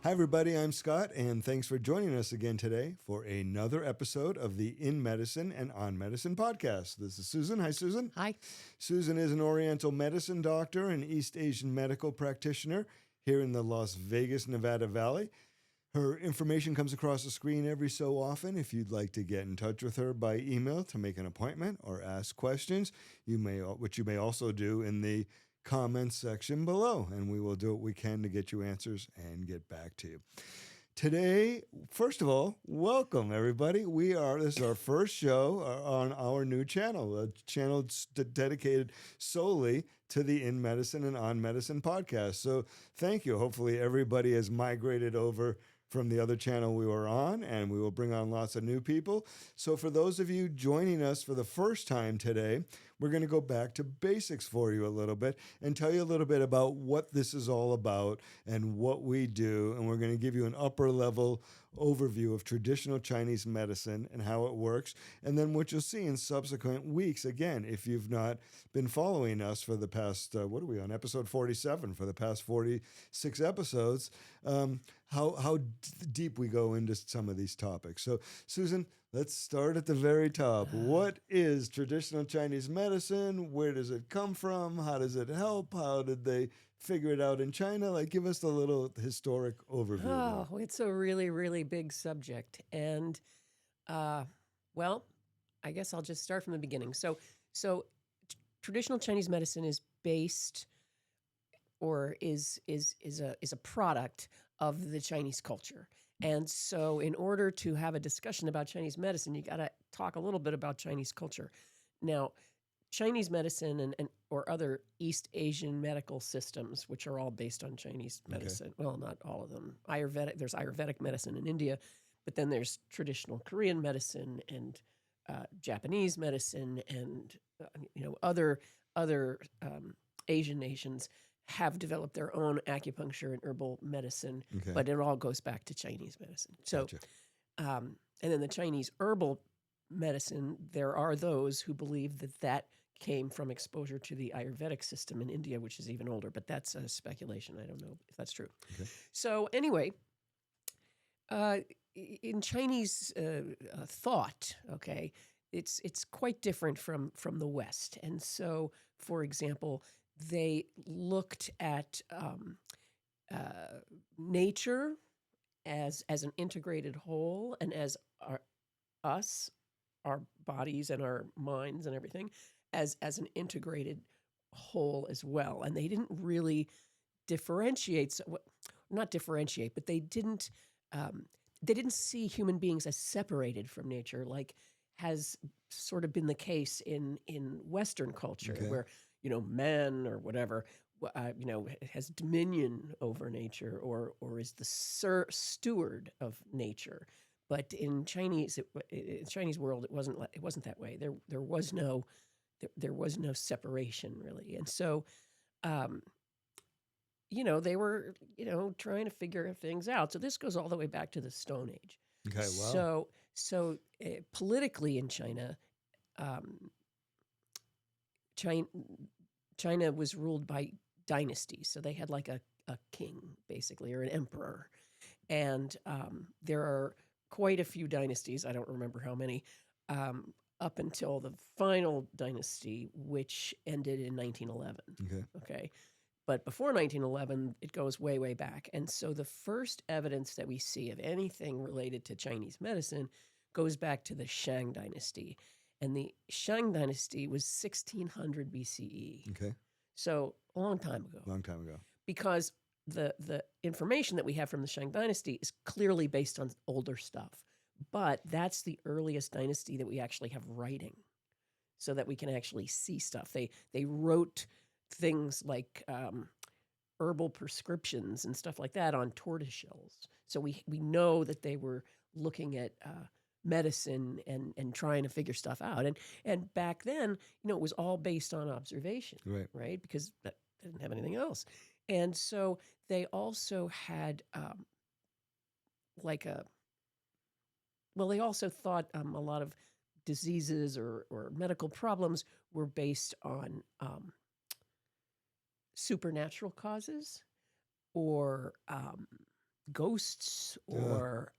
Hi, everybody. I'm Scott, and thanks for joining us again today for another episode of the In Medicine and On Medicine podcast. This is Susan. Hi, Susan. Hi. Susan is an Oriental medicine doctor and East Asian medical practitioner here in the Las Vegas, Nevada Valley. Her information comes across the screen every so often. If you'd like to get in touch with her by email to make an appointment or ask questions, which you may also do in the comments section below, and we will do what we can to get you answers and get back to you. Today, first of all, welcome everybody. This is our first show on our new channel, a channel dedicated solely to the In Medicine and On Medicine podcast. So thank you. Hopefully everybody has migrated over from the other channel we were on, and we will bring on lots of new people. So for those of you joining us for the first time today, we're going to go back to basics for you a little bit and tell you a little bit about what this is all about and what we do. And we're going to give you an upper level overview of traditional Chinese medicine and how it works. And then what you'll see in subsequent weeks, again, if you've not been following us for the past, what are we on, episode 47, for the past 46 episodes, how deep we go into some of these topics. So, Susan, let's start at the very top. What is traditional Chinese medicine? Where does it come from? How does it help? How did they figure it out in China? Like, give us a little historic overview. Oh, it's a really, really big subject. And, well, I guess I'll just start from the beginning. So traditional Chinese medicine is based or is a product of the Chinese culture. And so in order to have a discussion about Chinese medicine, you got to talk a little bit about Chinese culture. Now, Chinese medicine or other East Asian medical systems, which are all based on Chinese medicine. Okay. Well, not all of them. There's Ayurvedic medicine in India, but then there's traditional Korean medicine and Japanese medicine and other Asian nations have developed their own acupuncture and herbal medicine, okay, but it all goes back to Chinese medicine. So, gotcha. And then the Chinese herbal medicine, there are those who believe that came from exposure to the Ayurvedic system in India, which is even older, but that's a speculation. I don't know if that's true. Okay. So anyway, in Chinese thought, okay, it's quite different from the West. And so, for example, they looked at nature as an integrated whole, and as our bodies and our minds and everything as an integrated whole as well. And they didn't really differentiate, not differentiate, but they didn't see human beings as separated from nature, like has sort of been the case in Western culture, okay, where man or whatever, has dominion over nature or is the steward of nature. But in Chinese world, it wasn't that way. There was no separation really, and so, they were trying to figure things out. So this goes all the way back to the Stone Age. Okay, wow. So politically in China, China was ruled by dynasties. So they had like a king, basically, or an emperor. And there are quite a few dynasties, I don't remember how many, up until the final dynasty, which ended in 1911. Okay. But before 1911, it goes way, way back. And so the first evidence that we see of anything related to Chinese medicine goes back to the Shang dynasty. And the Shang dynasty was 1600 BCE. Okay. So a long time ago. Long time ago. Because the information that we have from the Shang dynasty is clearly based on older stuff. But that's the earliest dynasty that we actually have writing, so that we can actually see stuff. They wrote things like herbal prescriptions and stuff like that on tortoise shells. So we know that they were looking at medicine and trying to figure stuff out. And back then, it was all based on observation, right? Because that didn't have anything else. And so they also had they also thought a lot of diseases or medical problems were based on supernatural causes or ghosts or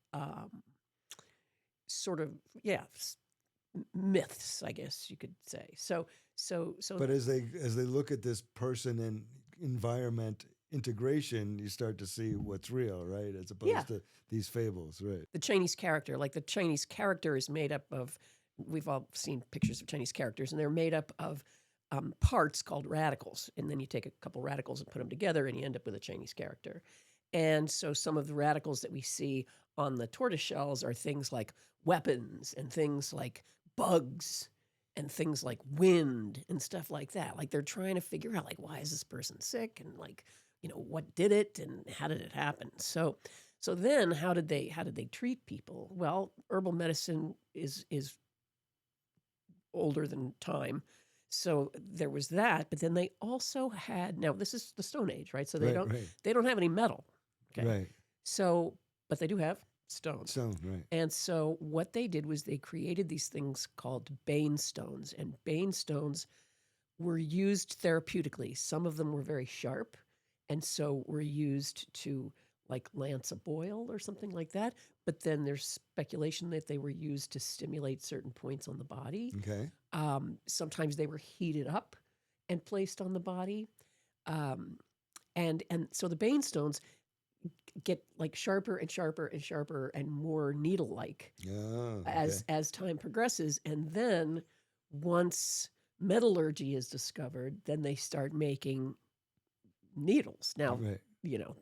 sort of myths, I guess you could say. So But as they look at this person and environment integration, you start to see what's real, right? As opposed to these fables, right? The Chinese character, like the Chinese character is made up of, we've all seen pictures of Chinese characters, and they're made up of parts called radicals. And then you take a couple radicals and put them together, and you end up with a Chinese character. And so some of the radicals that we see on the tortoise shells are things like weapons and things like bugs and things like wind and stuff like that. Like they're trying to figure out, like, why is this person sick? And like, what did it and how did it happen? So then how did they treat people? Well, herbal medicine is older than time. So there was that, but then they also had, now this is the Stone Age, right? So they don't have any metal. Okay. Right. So, but they do have stone. Stone, right. And so what they did was they created these things called bane stones, and bane stones were used therapeutically. Some of them were very sharp, and so were used to like lance a boil or something like that. But then there's speculation that they were used to stimulate certain points on the body. Okay. Sometimes they were heated up and placed on the body. And so the bane stones get like sharper and sharper and sharper and more needle-like as time progresses. And then once metallurgy is discovered, then they start making needles. Now,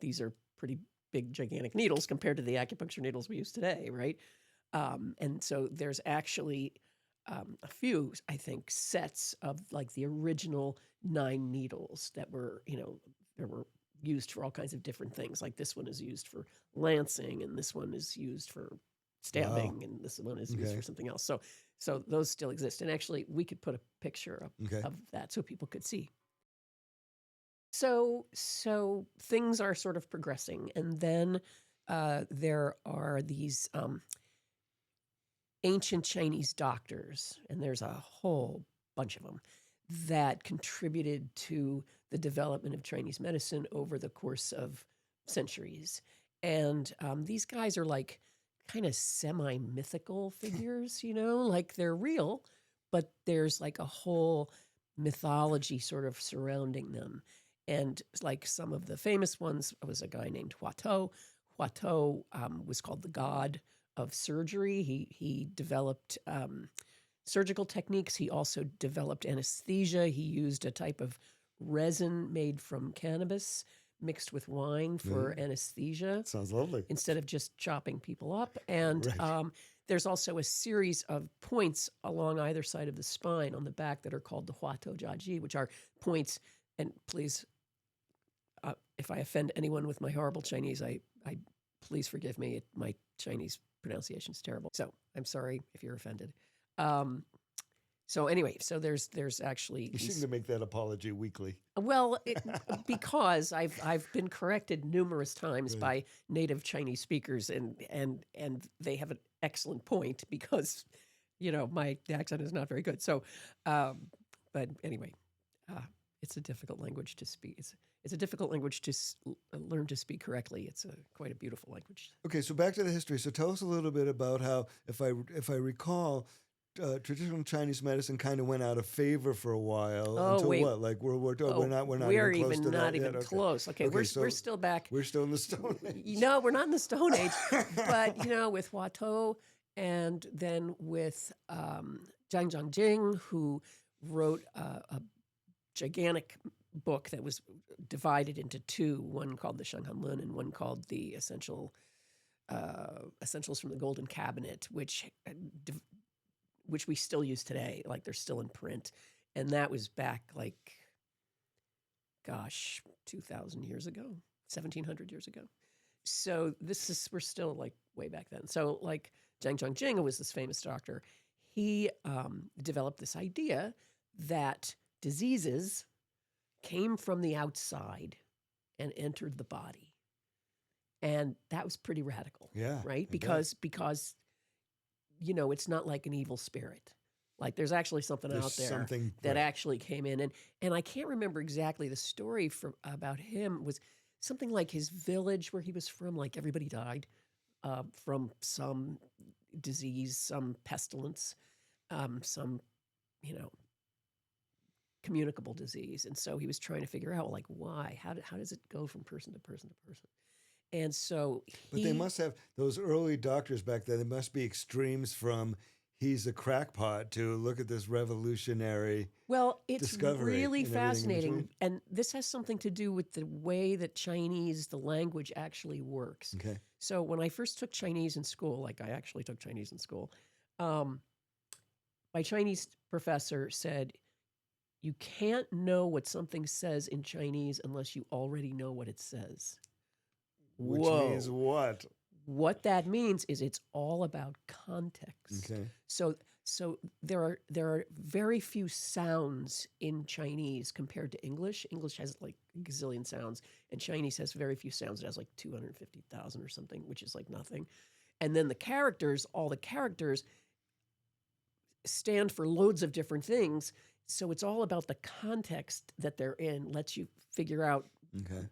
these are pretty big, gigantic needles compared to the acupuncture needles we use today, right? And so there's actually a few, I think, sets of like the original 9 needles that were, there were used for all kinds of different things. Like this one is used for lancing, and this one is used for stabbing, and this one is used for something else. So those still exist. And actually, we could put a picture of that so people could see. So things are sort of progressing. And then there are these ancient Chinese doctors, and there's a whole bunch of them, that contributed to the development of Chinese medicine over the course of centuries. And these guys are like kind of semi-mythical figures, like they're real, but there's like a whole mythology sort of surrounding them. And like some of the famous ones was a guy named Hua Tuo. Hua Tuo was called the god of surgery. He developed surgical techniques. He also developed anesthesia. He used a type of resin made from cannabis mixed with wine for anesthesia. Sounds lovely. Instead of just chopping people up. And there's also a series of points along either side of the spine on the back that are called the Hua Tuo Jiaji, which are points. And please, if I offend anyone with my horrible Chinese, I please forgive me. My Chinese pronunciation is terrible. So I'm sorry if you're offended. So anyway, so there's actually you seem to make that apology weekly. Well, because I've been corrected numerous times by native Chinese speakers, and they have an excellent point because my accent is not very good. So, but anyway, it's a difficult language to speak. It's a difficult language to learn to speak correctly. It's quite a beautiful language. Okay, so back to the history. So tell us a little bit about how, if I recall, traditional Chinese medicine kind of went out of favor for a while until what? Like World War II? We're not even close to that yet? Okay. Close. Okay, we're still back. We're still in the Stone Age. No, we're not in the Stone Age. But with Hua Tuo, and then with Zhang Zhangjing, who wrote a gigantic book that was divided into 2, one called the Shenghan Lun and one called the Essentials from the Golden Cabinet, which we still use today. Like they're still in print. And that was back 2,000 years ago, 1,700 years ago. So we're still like way back then. So like Zhang Zhangjing, who was this famous doctor, he developed this idea that diseases came from the outside and entered the body. And that was pretty radical. Yeah. Right? Because it's not like an evil spirit. Like there's actually something out there that actually came in. And I can't remember exactly the story about him. something like his village where he was from, like everybody died from some disease, some pestilence, some, communicable disease. And so he was trying to figure out, like, why? How does it go from person to person to person? And so But they must have, those early doctors back then, there must be extremes from he's a crackpot to look at this revolutionary it's discovery really and everything in fascinating. between. And this has something to do with the way that Chinese, the language actually works. Okay. So when I first took Chinese in school, like I actually took Chinese in school, my Chinese professor said, you can't know what something says in Chinese unless you already know what it says. Which Whoa. means what? What that means is it's all about context. Okay. So there are very few sounds in Chinese compared to English. English has like a gazillion sounds, and Chinese has very few sounds. It has like 250,000 or something, which is like nothing. And then all the characters stand for loads of different things. So it's all about the context that they're in, lets you figure out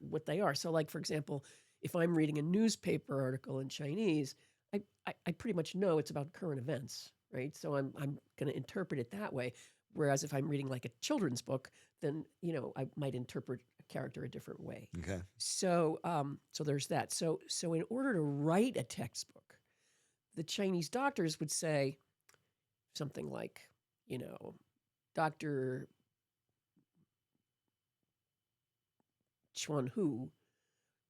what they are. So like, for example, if I'm reading a newspaper article in Chinese, I pretty much know it's about current events, right? So I'm going to interpret it that way. Whereas if I'm reading like a children's book, then, I might interpret a character a different way. Okay. So so there's that. So in order to write a textbook, the Chinese doctors would say something like, Dr. Chuan Hu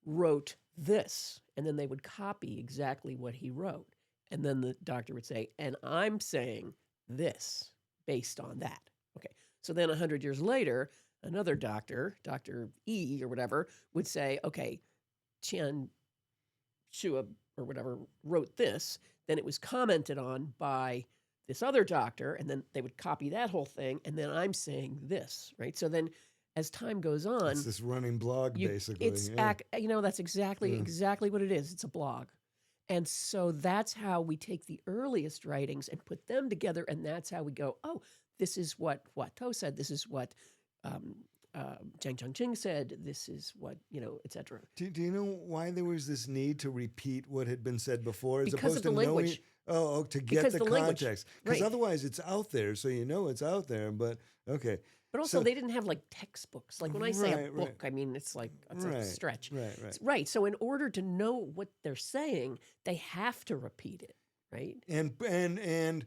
wrote this, and then they would copy exactly what he wrote. And then the doctor would say, and I'm saying this based on that. Okay. So then 100 years later, another doctor, Dr. E or whatever, would say, okay, Qian Shua or whatever wrote this. Then it was commented on by this other doctor, and then they would copy that whole thing, and then I'm saying this, right? So then as time goes on... It's this running blog, basically. That's exactly what it is. It's a blog. And so that's how we take the earliest writings and put them together, and that's how we go, oh, this is what To said, this is what Zhang Changqing said, this is what, et cetera. Do you know why there was this need to repeat what had been said before as Because opposed of the to language. knowing, to get the context? Because Right. otherwise it's out there, so it's out there, but okay. But also they didn't have like textbooks. Like when I say a book, right. I mean, it's like, it's a stretch. Right. Right. So in order to know what they're saying, they have to repeat it, right? And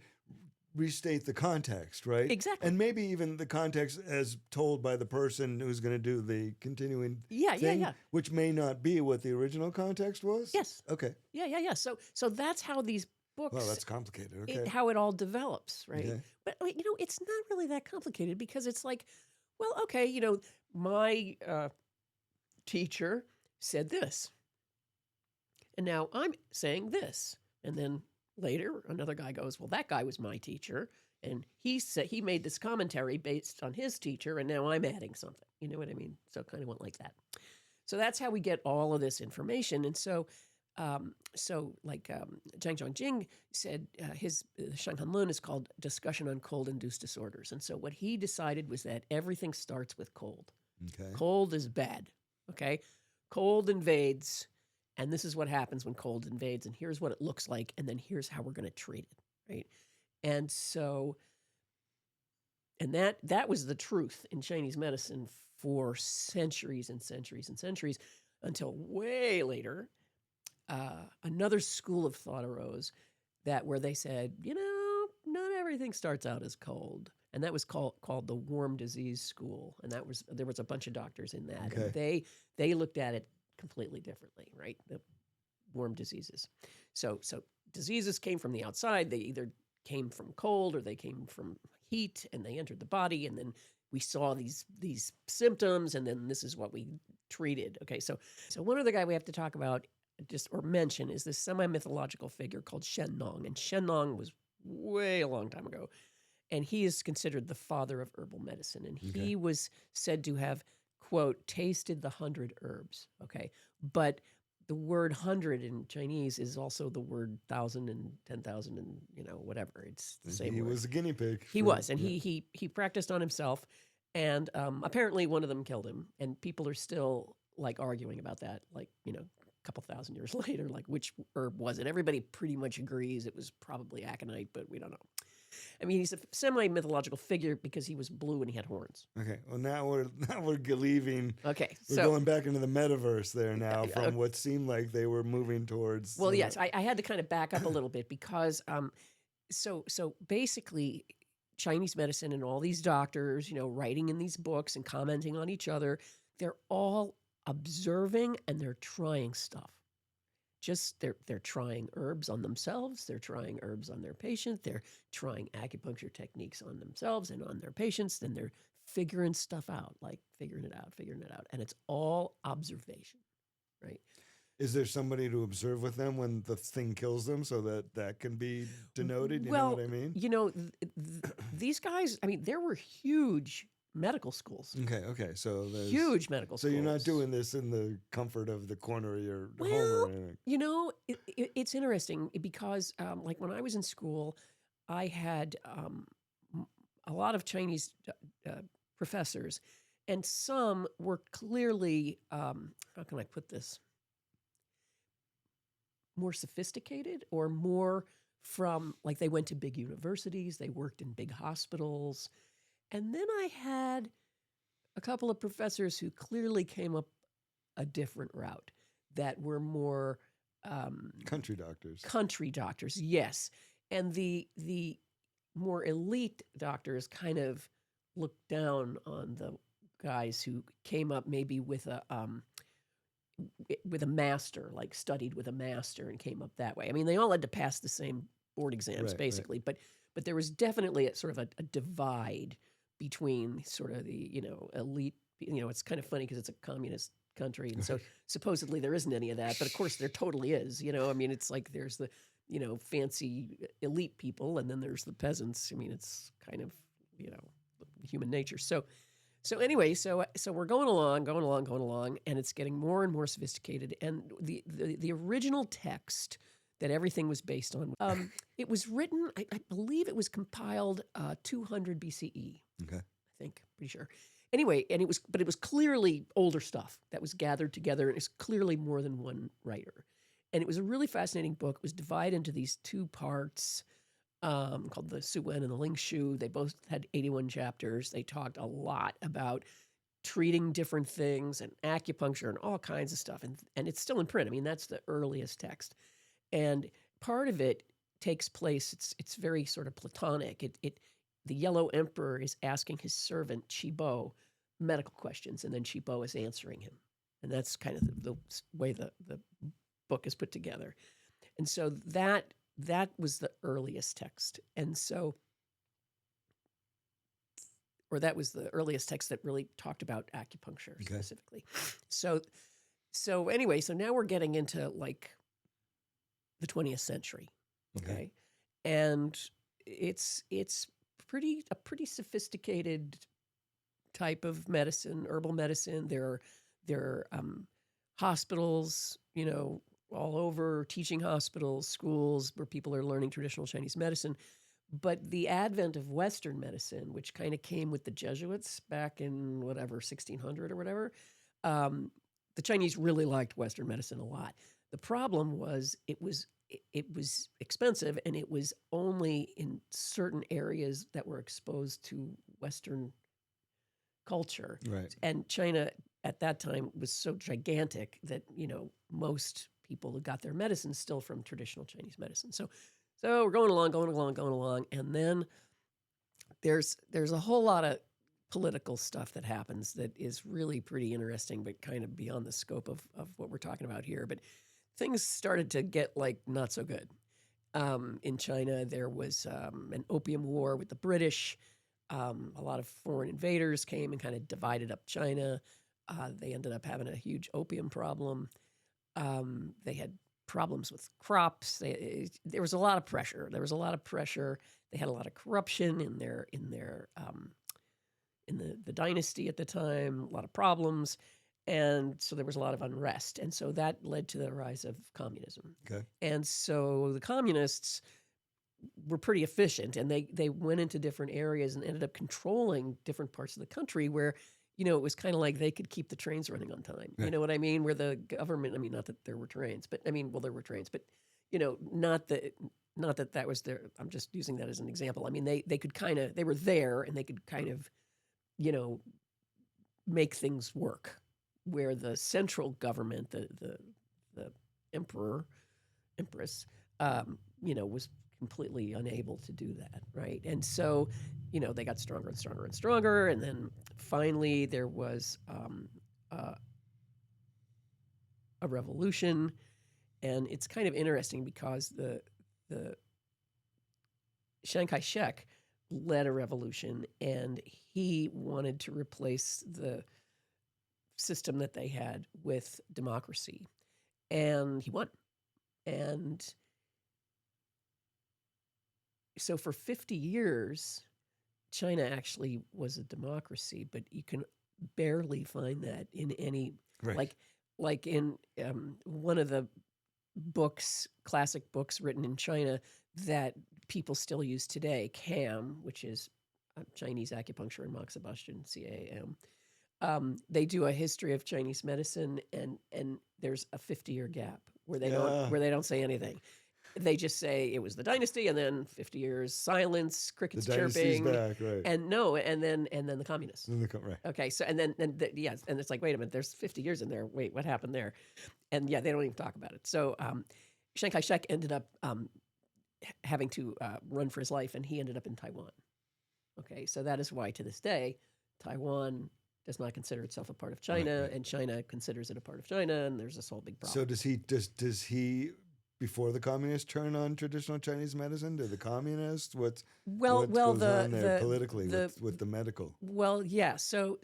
restate the context, right? Exactly. And maybe even the context as told by the person who's going to do the continuing thing, Yeah. which may not be what the original context was? Yes. Okay. Yeah. So that's how these books... Well, that's complicated. Okay. how it all develops, right? Okay. But, it's not really that complicated because it's like, well, okay, my teacher said this. And now I'm saying this. And then later, another guy goes, well, that guy was my teacher. And he made this commentary based on his teacher, and now I'm adding something. You know what I mean? So it kind of went like that. So that's how we get all of this information. And so... Zhang Zhongjing said his Shanghan Lun is called Discussion on Cold-Induced Disorders. And so what he decided was that everything starts with cold. Okay. Cold is bad, okay? Cold invades, and this is what happens when cold invades, and here's what it looks like, and then here's how we're going to treat it, right? And so, and that was the truth in Chinese medicine for centuries and centuries and centuries until way later. Another school of thought arose where they said, not everything starts out as cold. And that was called the warm disease school. And there was a bunch of doctors in that. Okay. And they looked at it completely differently, right? The warm diseases. So diseases came from the outside. They either came from cold or they came from heat, and they entered the body. And then we saw these symptoms, and then this is what we treated. Okay, so one other guy we have to talk about or mention is this semi-mythological figure called Shen Nong. And Shen Nong was way a long time ago. And he is considered the father of herbal medicine. And he was said to have, quote, tasted the 100 herbs. Okay. But the word 100 in Chinese is also the word 1,000 and 10,000 and, whatever. It's the same He word. was a guinea pig. He was. And he practiced on himself. And apparently one of them killed him. And people are still like arguing about that, like, you know, a couple thousand years later, like which herb was it? Everybody pretty much agrees it was probably aconite, but we don't know. I mean, he's a semi-mythological figure because he was blue and he had horns. Okay. Well, now we're leaving. Okay, We're so going back into the metaverse there now from what seemed like they were moving towards. well, yes, I had to kind of back up a little bit because so basically Chinese medicine and all these doctors, you know, writing in these books and commenting on each other, they're all observing and they're trying stuff. Just they're trying herbs on themselves, they're trying herbs on their patient, they're trying acupuncture techniques on themselves and on their patients, then they're figuring stuff out, like figuring it out. And it's all observation, right? Is there somebody to observe with them when the thing kills them so that can be denoted? You know Well, what I mean? you know, these guys, I mean, there were huge medical schools. Okay. So there's Huge medical So schools. you're not doing this in the comfort of the corner of your home Well, or anything. you know, it's interesting because, like, when I was in school, I had a lot of Chinese professors, and some were clearly, how can I put this, more sophisticated or more from, like, they went to big universities, they worked in big hospitals. And then I had a couple of professors who clearly came up a different route that were more Country doctors. country doctors, yes. And the more elite doctors kind of looked down on the guys who came up maybe with a master, like studied with a master and came up that way. I mean, they all had to pass the same board exams, Right. basically, but there was definitely a sort of a divide between sort of the, you know, elite. You know, it's kind of funny because it's a communist country, and so supposedly there isn't any of that, but of course there totally is. You know, I mean, it's like there's the, you know, fancy elite people, and then there's the peasants. I mean, it's kind of, you know, human nature. So anyway, so we're going along, and it's getting more and more sophisticated. And the original text that everything was based on, it was written, I believe it was compiled 200 BCE. Okay. I think, pretty sure. Anyway, and it was clearly older stuff that was gathered together, and it's clearly more than one writer. And it was a really fascinating book. It was divided into these two parts called the Suwen and the Ling Shu. They both had 81 chapters. They talked a lot about treating different things and acupuncture and all kinds of stuff. And it's still in print. I mean, that's the earliest text. And part of it takes place, it's very sort of Platonic. The Yellow Emperor is asking his servant, Chibo, medical questions, and then Chibo is answering him. And that's kind of the way the book is put together. And so that was the earliest text. And so, or that was the earliest text that really talked about acupuncture specifically. So anyway, so now we're getting into like the 20th century. Okay. And it's a pretty sophisticated type of medicine, herbal medicine. There are hospitals, you know, all over, teaching hospitals, schools where people are learning traditional Chinese medicine. But the advent of Western medicine, which kind of came with the Jesuits back in whatever, 1600 or whatever, the Chinese really liked Western medicine a lot. The problem was it was expensive, and it was only in certain areas that were exposed to Western culture. Right. And China at that time was so gigantic that, you know, most people got their medicine still from traditional Chinese medicine. So we're going along, and then there's a whole lot of political stuff that happens that is really pretty interesting, but kind of beyond the scope of what we're talking about here. But things started to get like not so good. In China, there was an opium war with the British. A lot of foreign invaders came and kind of divided up China. They ended up having a huge opium problem. They had problems with crops. There was a lot of pressure. They had a lot of corruption in the dynasty at the time. A lot of problems. And so there was a lot of unrest. And so that led to the rise of communism. Okay. And so the communists were pretty efficient, and they went into different areas and ended up controlling different parts of the country where it was kind of like they could keep the trains running on time. You Right. know what I mean? Where the government, I mean, not that there were trains, but I mean, well, there were trains, but not that that was their. I'm just using that as an example. I mean, they could kind of, they were there and they could kind of, make things work. Where the central government, the emperor, empress, was completely unable to do that, right? And so, they got stronger and stronger and stronger, and then finally there was a revolution, and it's kind of interesting because the Chiang Kai-shek led a revolution, and he wanted to replace the system that they had with democracy, and he won. And so for 50 years, China actually was a democracy, but you can barely find that in any, Right. like in one of the books, classic books written in China that people still use today, CAM, which is Chinese Acupuncture and Moxabustion, CAM. They do a history of Chinese medicine, and there's a 50-year gap where they don't say anything. They just say it was the dynasty, and then 50 years silence, The crickets dynasty's chirping, back, right? and then the communists. Right. Okay, so and it's like, wait a minute, there's 50 years in there. Wait, what happened there? And yeah, they don't even talk about it. So Chiang Kai-shek ended up having to run for his life, and he ended up in Taiwan. Okay, so that is why to this day, Taiwan does not consider itself a part of China, Right. and China considers it a part of China, and there's this whole big problem. So does he before the communists turn on traditional Chinese medicine? Do the communists? What goes on there politically with the medical? Well, yeah. So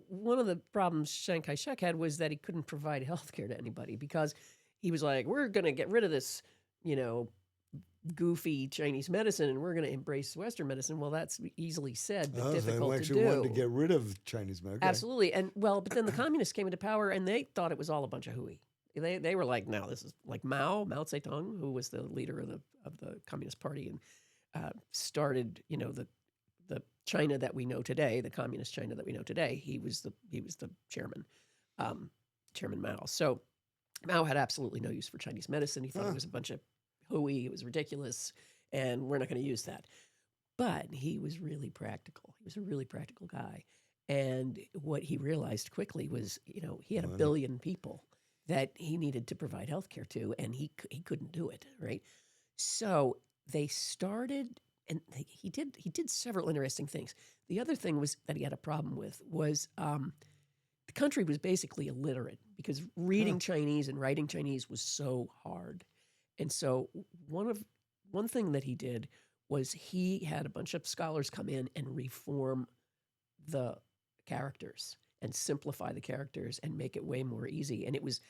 one of the problems Chiang Kai-shek had was that he couldn't provide health care to anybody because he was like, we're going to get rid of this, goofy Chinese medicine, and we're going to embrace Western medicine. Well, that's easily said, but difficult so to actually do. wanted to get rid of Chinese medicine. Okay. Absolutely. And but then the communists came into power, and they thought it was all a bunch of hooey. They were like, no, this is like Mao Zedong, who was the leader of the Communist Party, and started, the China that we know today, the communist China that we know today. He was the chairman, Chairman Mao. So Mao had absolutely no use for Chinese medicine. He thought it was a bunch of hooey. It was ridiculous, and we're not going to use that. But he was really practical. He was a really practical guy. And what he realized quickly was, he had 1 billion people that he needed to provide health care to, and he couldn't do it, right? So they started, and he did several interesting things. The other thing was that he had a problem with was the country was basically illiterate because reading Chinese and writing Chinese was so hard. And so one thing that he did was he had a bunch of scholars come in and reform the characters and simplify the characters and make it way more easy. And it was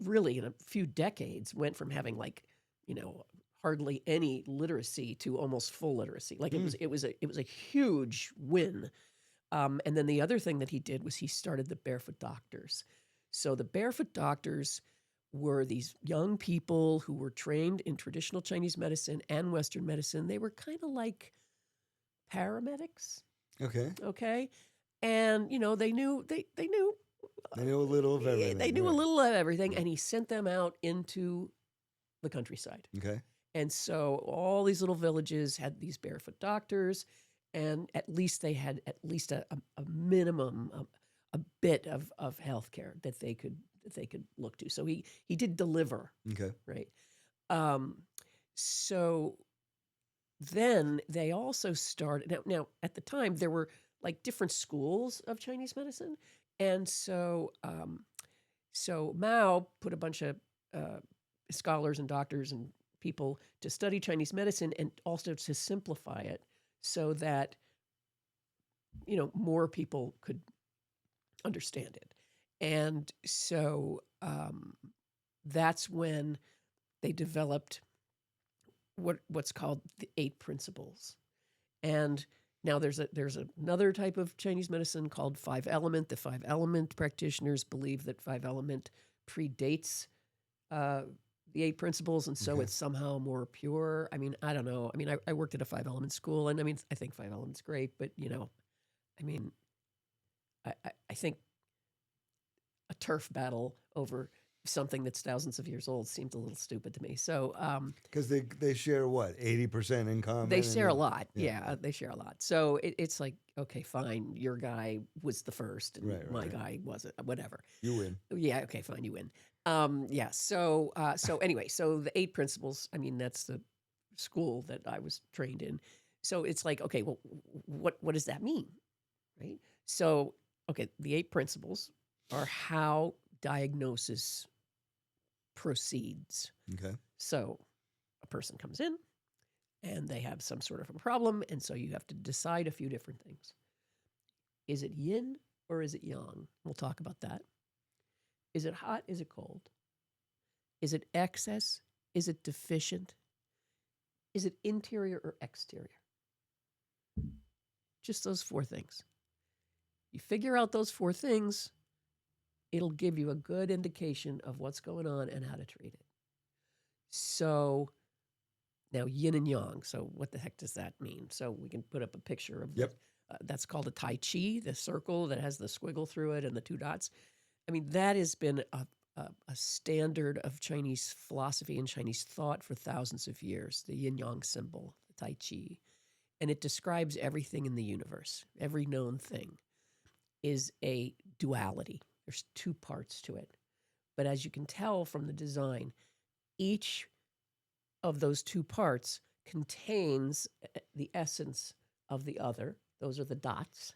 really, in a few decades, went from having hardly any literacy to almost full literacy. Like it was a huge win. And then the other thing that he did was he started the barefoot doctors. So the barefoot doctors were these young people who were trained in traditional Chinese medicine and Western medicine. They were kind of like paramedics. Okay. And, they knew They knew a little of everything. They knew a little of everything, and he sent them out into the countryside. Okay. And so all these little villages had these barefoot doctors, and at least they had at least a minimum, a bit of health care that they could look to. So he did deliver. Okay. Right. So then they also started. Now at the time there were like different schools of Chinese medicine, and so Mao put a bunch of scholars and doctors and people to study Chinese medicine and also to simplify it so that more people could understand it. And so that's when they developed what's called the 8 principles. And now there's another type of Chinese medicine called 5-element. The 5-element practitioners believe that 5-element predates the 8 principles, and so it's somehow more pure. I mean, I don't know. I mean, I worked at a 5-element school, and I mean, I think 5-element's great, but I mean, I think a turf battle over something that's thousands of years old seemed a little stupid to me. So, Because they share what, 80% in common? they share a lot. yeah. Yeah, they share a lot. So it's like, okay, fine. Your guy was the first, and my guy wasn't. Whatever. You win. Yeah. Okay. Fine. You win. Yeah. So anyway, so the 8 principles. I mean, that's the school that I was trained in. So it's like, okay, well, what does that mean, right? So, okay, the 8 principles are how diagnosis proceeds. Okay. So a person comes in and they have some sort of a problem, and so you have to decide a few different things. Is it yin or is it yang? We'll talk about that. Is it hot? Is it cold? Is it excess? Is it deficient? Is it interior or exterior? Just those 4 things. You figure out those 4 things, it'll give you a good indication of what's going on and how to treat it. So now yin and yang. So what the heck does that mean? So we can put up a picture of that's called a tai chi, the circle that has the squiggle through it and the 2 dots. I mean, that has been a standard of Chinese philosophy and Chinese thought for thousands of years, the yin-yang symbol, the tai chi. And it describes everything in the universe. Every known thing is a duality. There's 2 parts to it. But as you can tell from the design, each of those 2 parts contains the essence of the other. Those are the dots,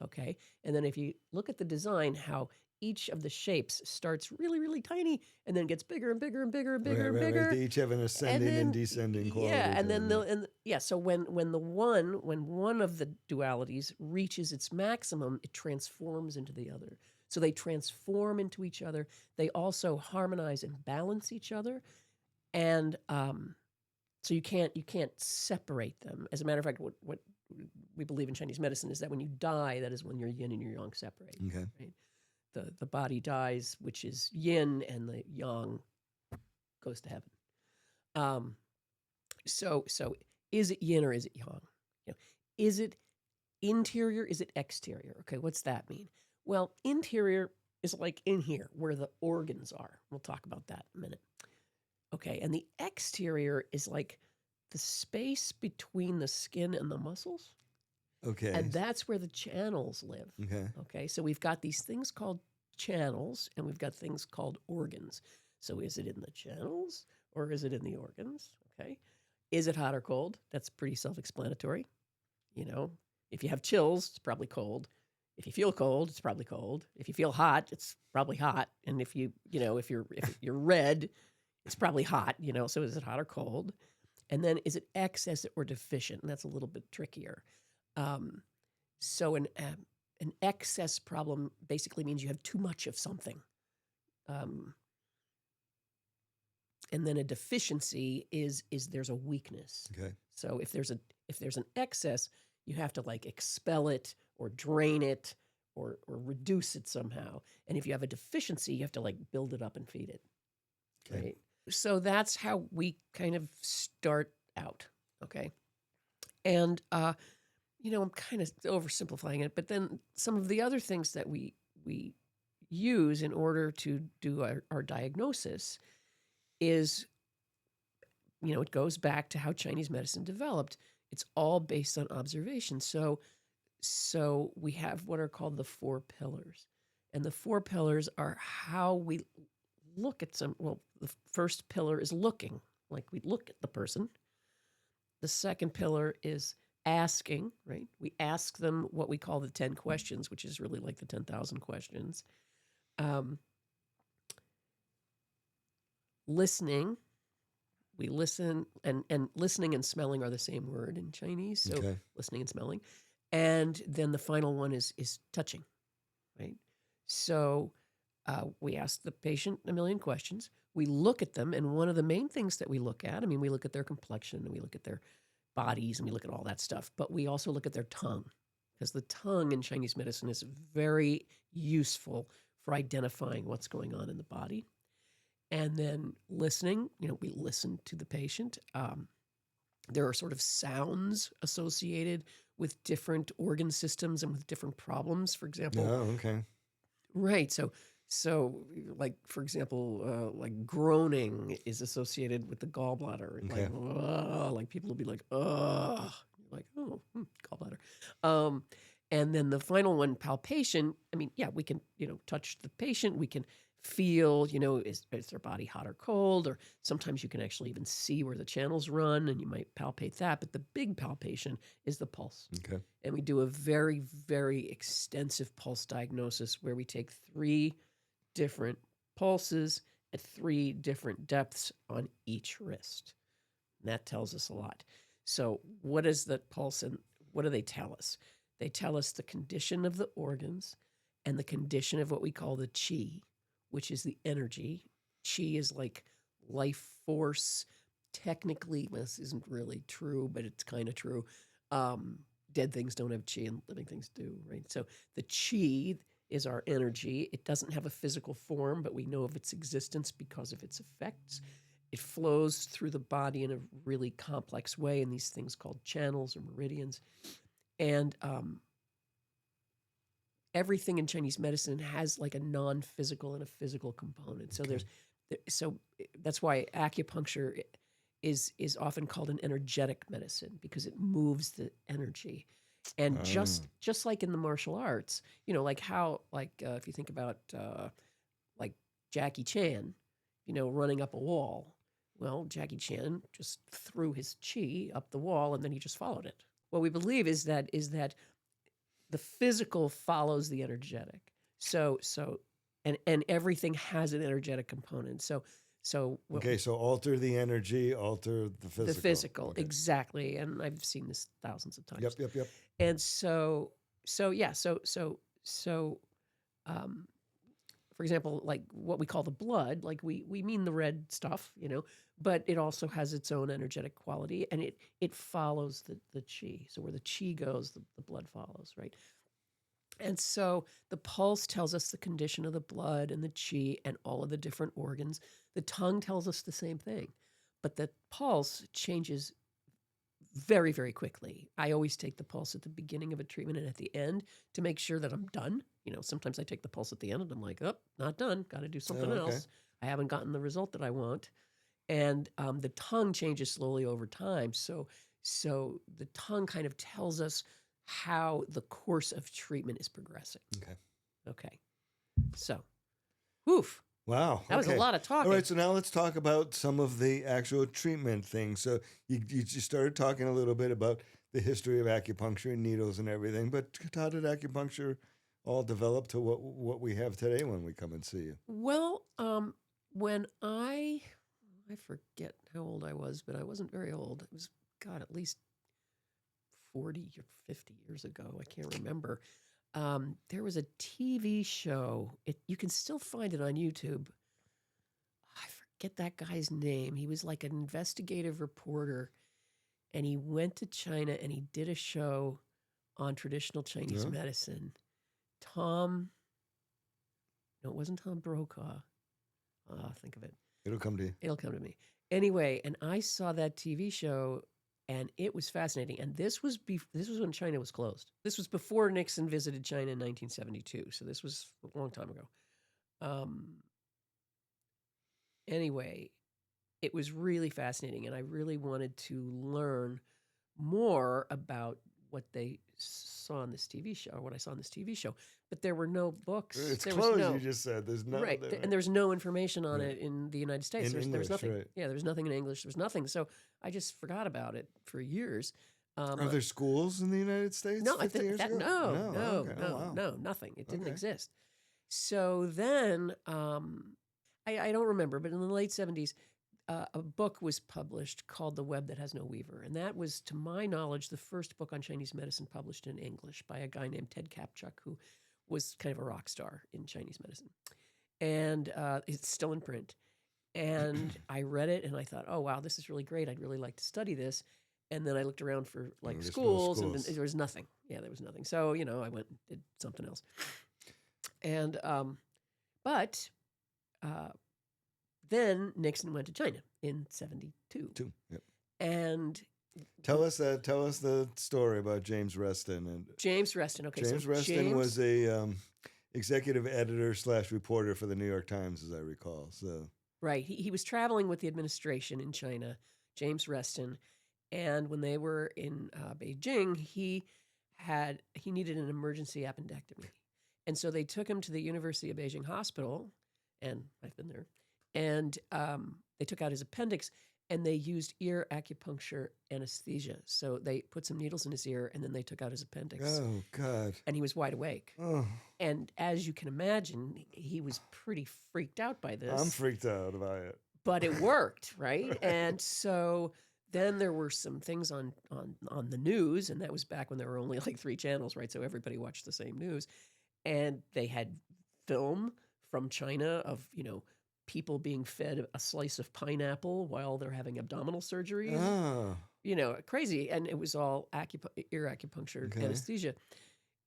okay? And then if you look at the design, how each of the shapes starts really, really tiny and then gets bigger and bigger and bigger and bigger and bigger. They each have an ascending and descending quality. Yeah, and then so when one of the dualities reaches its maximum, it transforms into the other. So they transform into each other. They also harmonize and balance each other, and so you can't separate them. As a matter of fact, what we believe in Chinese medicine is that when you die, that is when your yin and your yang separate. Okay. Right? The body dies, which is yin, and the yang goes to heaven. So is it yin or is it yang? Is it interior? Is it exterior? Okay, what's that mean? Well, interior is like in here where the organs are. We'll talk about that in a minute. Okay, and the exterior is like the space between the skin and the muscles. Okay. And that's where the channels live. Okay. Okay, so we've got these things called channels and we've got things called organs. So is it in the channels or is it in the organs? Okay. Is it hot or cold? That's pretty self-explanatory. If you have chills, it's probably cold. If you feel cold, it's probably cold. If you feel hot, it's probably hot. And if if you're red, it's probably hot, so is it hot or cold? And then is it excess or deficient? And that's a little bit trickier. So an excess problem basically means you have too much of something. And then a deficiency is there's a weakness. Okay. So if there's an excess, you have to like expel it or drain it or reduce it somehow. And if you have a deficiency, you have to like build it up and feed it. Okay. Right? So that's how we kind of start out. Okay. And I'm kind of oversimplifying it, but then some of the other things that we use in order to do our diagnosis is, it goes back to how Chinese medicine developed. It's all based on observation. So we have what are called the 4 pillars. And the 4 pillars are how we look at the first pillar is looking, like we look at the person. The second pillar is asking, right? We ask them what we call the 10 questions, which is really like the 10,000 questions. Listening, we listen, and listening and smelling are the same word in Chinese. So listening and smelling. And then the final one is touching, right? So we ask the patient a million questions. We look at them, and one of the main things that we look at, we look at their complexion, and we look at their bodies, and we look at all that stuff, but we also look at their tongue, because the tongue in Chinese medicine is very useful for identifying what's going on in the body. And then listening, we listen to the patient. There are sort of sounds associated with different organ systems and with different problems. For example, Oh, okay. right. So like for example, like groaning is associated with the gallbladder. And Okay. like people will be like, ugh, like, oh, gallbladder. And then the final one, palpation. I mean, yeah, we can, touch the patient. We can feel, is their body hot or cold? Or sometimes you can actually even see where the channels run and you might palpate that. But the big palpation is the pulse. Okay. And we do a very, very extensive pulse diagnosis where we take 3 different pulses at 3 different depths on each wrist. And that tells us a lot. So what is the pulse and what do they tell us? They tell us the condition of the organs and the condition of what we call the chee, which is the energy. Chee is like life force. Technically, this isn't really true, but it's kind of true. Dead things don't have chee and living things do, right? So the chee is our energy. It doesn't have a physical form, but we know of its existence because of its effects. It flows through the body in a really complex way in these things called channels or meridians. And everything in Chinese medicine has like a non-physical and a physical component. So Okay. so that's why acupuncture is often called an energetic medicine because it moves the energy. And just like in the martial arts, like how if you think about like Jackie Chan, running up a wall. Well, Jackie Chan just threw his chi up the wall and then he just followed it. What we believe is that the physical follows the energetic. So and everything has an energetic component. So Okay, so alter the energy, alter the physical. the physical, Okay. exactly. And I've seen this thousands of times. Yep. And so for example, like what we call the blood, like we mean the red stuff, but it also has its own energetic quality and it follows the chi. So where the chi goes, the blood follows, right? And so the pulse tells us the condition of the blood and the chi and all of the different organs. The tongue tells us the same thing, but the pulse changes very, very quickly. I always take the pulse at the beginning of a treatment and at the end to make sure that I'm done. Sometimes I take the pulse at the end and I'm like, oh, not done. Got to do something okay. else. I haven't gotten the result that I want. And the tongue changes slowly over time. So the tongue kind of tells us how the course of treatment is progressing. Okay. So, woof. Wow. That was a lot of talking. All right, so now let's talk about some of the actual treatment things. So you just started talking a little bit about the history of acupuncture and needles and everything, but how did acupuncture all develop to what we have today when we come and see you? Well, when I forget how old I was, but I wasn't very old. It was, God, at least 40 or 50 years ago. I can't remember. There was a TV show. You can still find it on YouTube. I forget that guy's name. He was like an investigative reporter, and he went to China and he did a show on traditional Chinese medicine. No, it wasn't Tom Brokaw. Think of it. It'll come to you. It'll come to me. Anyway, and I saw that TV show, and it was fascinating. And this was when China was closed. This was before Nixon visited China in 1972. So this was a long time ago. Anyway, it was really fascinating, and I really wanted to learn more about what they saw on this TV show, or what I saw on this TV show. But there were no books. It's there closed, was no, you just said. There's no right, there, and there's no information on Right. it in the United States. In There was English, nothing. right. Yeah, there was nothing in English. There was nothing. So I just forgot about it for years. Are there schools in the United States? No, 50 years ago? Okay. Oh, wow. no, nothing. It didn't Okay. exist. So then, I don't remember, but in the late 70s, a book was published called The Web That Has No Weaver. And that was, to my knowledge, the first book on Chinese medicine published in English by a guy named Ted Kapchuk, who was kind of a rock star in Chinese medicine. And it's still in print. And I read it and I thought, oh, wow, this is really great. I'd really like to study this. And then I looked around for like There's no schools, and schools. there was nothing. Yeah, there was nothing. So, I went and did something else. And, but then Nixon went to China in 72. Yep. And Tell us the story about James Reston. And James Reston. Okay, James so Reston was a executive editor / reporter for the New York Times, as I recall. So right, he was traveling with the administration in China, James Reston, and when they were in Beijing, he needed an emergency appendectomy, and so they took him to the University of Beijing Hospital, and I've been there, and they took out his appendix, and they used ear acupuncture anesthesia. So they put some needles in his ear, and then they took out his appendix. oh God, And he was wide awake. oh, And as you can imagine, he was pretty freaked out by this. I'm freaked out by it. But it worked, right? And so then there were some things on the news, and that was back when there were only like 3 channels, right? So everybody watched the same news. And they had film from China of, people being fed a slice of pineapple while they're having abdominal surgery. Oh, Crazy. And it was all ear acupuncture anesthesia.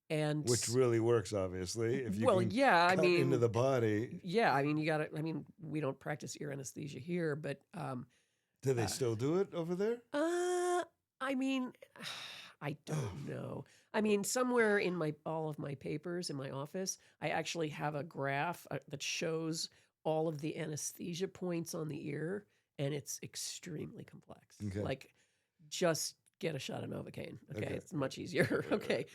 And which really works, obviously. If you can cut into the body. Yeah, you got to. We don't practice ear anesthesia here, but do they still do it over there? I don't know. Somewhere in all of my papers in my office, I actually have a graph that shows all of the anesthesia points on the ear, and it's extremely complex. Okay. Like, just get a shot of Novocaine. Okay, it's much easier. Okay,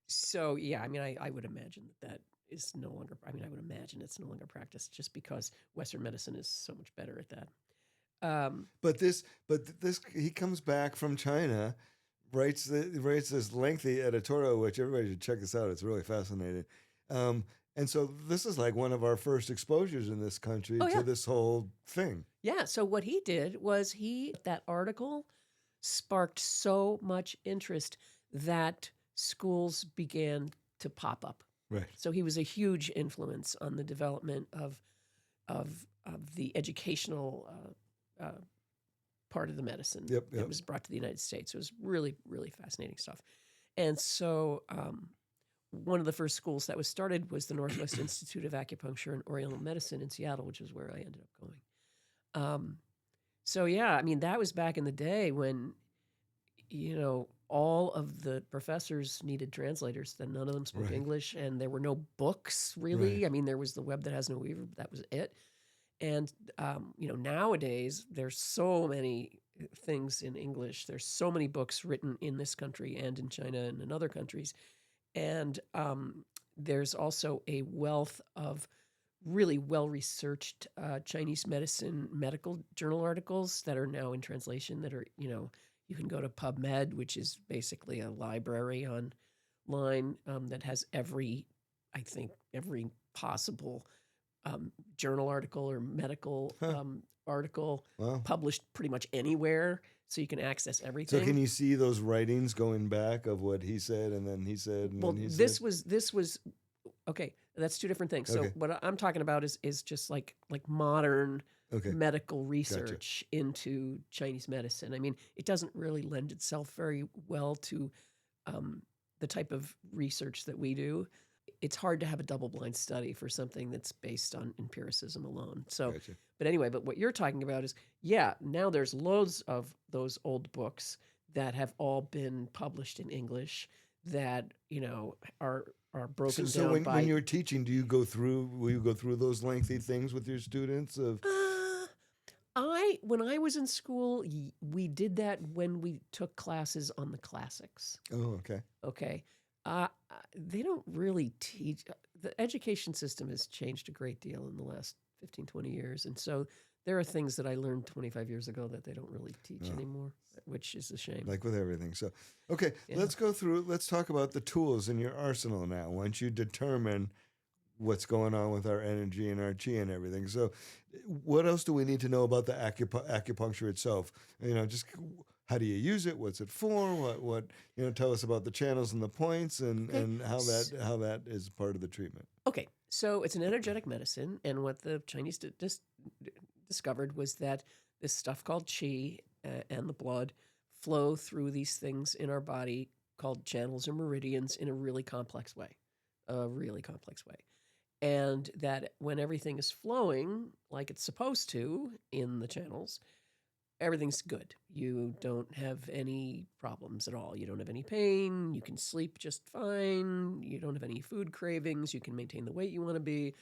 so yeah, I would imagine that is no longer. I would imagine it's no longer practiced just because Western medicine is so much better at that. But this, he comes back from China, writes this lengthy editorial, which everybody should check this out. It's really fascinating. And so this is like one of our first exposures in this country to this whole thing. Yeah. So what he did was that article sparked so much interest that schools began to pop up. Right. So he was a huge influence on the development of the educational part of the medicine that was brought to the United States. It was really, really fascinating stuff. And so one of the first schools that was started was the Northwest Institute of Acupuncture and Oriental Medicine in Seattle, which is where I ended up going. So yeah, that was back in the day when, all of the professors needed translators. Then none of them spoke English, and there were no books really. Right. There was the Web That Has No Weaver. That was it. And nowadays there's so many things in English. There's so many books written in this country and in China and in other countries. And there's also a wealth of really well-researched Chinese medicine medical journal articles that are now in translation that are, you can go to PubMed, which is basically a library online that has every possible journal article or medical article published pretty much anywhere. So you can access everything. So can you see those writings going back of what he said and then he said and then he said? This was okay. That's 2 different things. So what I'm talking about is just like modern medical research into Chinese medicine. It doesn't really lend itself very well to the type of research that we do. It's hard to have a double-blind study for something that's based on empiricism alone. So, but anyway, what you're talking about is, now there's loads of those old books that have all been published in English that, are broken down. So when you're teaching, will you go through those lengthy things with your students? When I was in school, we did that when we took classes on the classics. Oh, okay. Okay. They don't really teach. The education system has changed a great deal in the last 15, 20 years. And so there are things that I learned 25 years ago that they don't really teach anymore, which is a shame. Like with everything. So, let's talk about the tools in your arsenal now. Once you determine what's going on with our energy and our chi and everything. So what else do we need to know about the acupuncture itself? Just how do you use it? What's it for? What tell us about the channels and the points and how that is part of the treatment. Okay. So it's an energetic medicine. And what the Chinese discovered was that this stuff called chi and the blood flow through these things in our body called channels or meridians in a really complex way. And that when everything is flowing like it's supposed to in the channels, everything's good. You don't have any problems at all. You don't have any pain. You can sleep just fine. You don't have any food cravings. You can maintain the weight you want to be.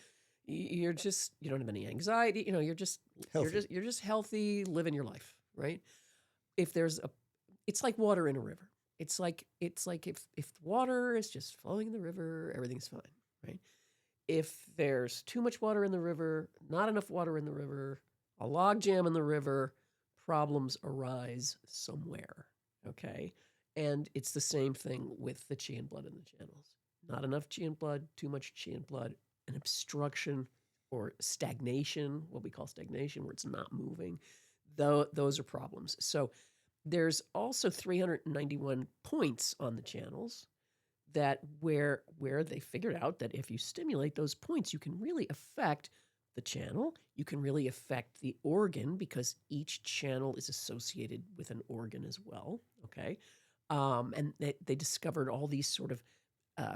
You don't have any anxiety. You're just Healthy. you're just healthy, living your life, right? It's like water in a river. It's like if water is just flowing in the river, everything's fine, right? If there's too much water in the river, not enough water in the river, a log jam in the river, problems arise somewhere, okay? And it's the same thing with the chi and blood in the channels. Not enough chi and blood, too much chi and blood, an obstruction or stagnation, what we call stagnation, where it's not moving. Those are problems. So there's also 391 points on the channels that where they figured out that if you stimulate those points, you can really affect the channel. You can really affect the organ because each channel is associated with an organ as well. Okay. And they discovered all these sort of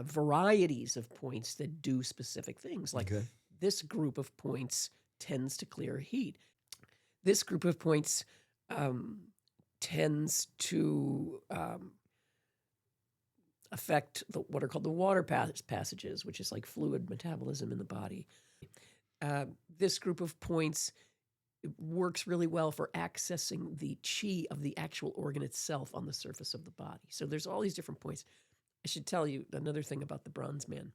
varieties of points that do specific things. Like this group of points tends to clear heat. This group of points tends to affect what are called the water passages, which is like fluid metabolism in the body. This group of points works really well for accessing the chi of the actual organ itself on the surface of the body. So there's all these different points. I should tell you another thing about the bronze man.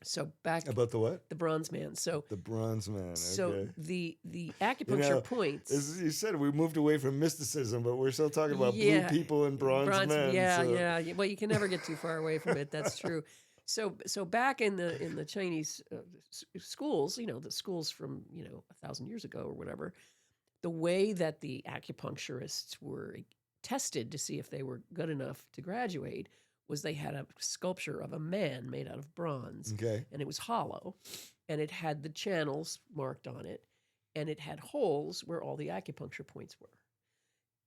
So about the what? The bronze man. So the bronze man. Okay. So the acupuncture points. As you said, we moved away from mysticism, but we're still talking about blue people and bronze men. Yeah. Well, you can never get too far away from it. That's true. So back in the Chinese schools, the schools from 1,000 years ago or whatever, the way that the acupuncturists were tested to see if they were good enough to graduate was they had a sculpture of a man made out of bronze. Okay. And it was hollow, and it had the channels marked on it, and it had holes where all the acupuncture points were.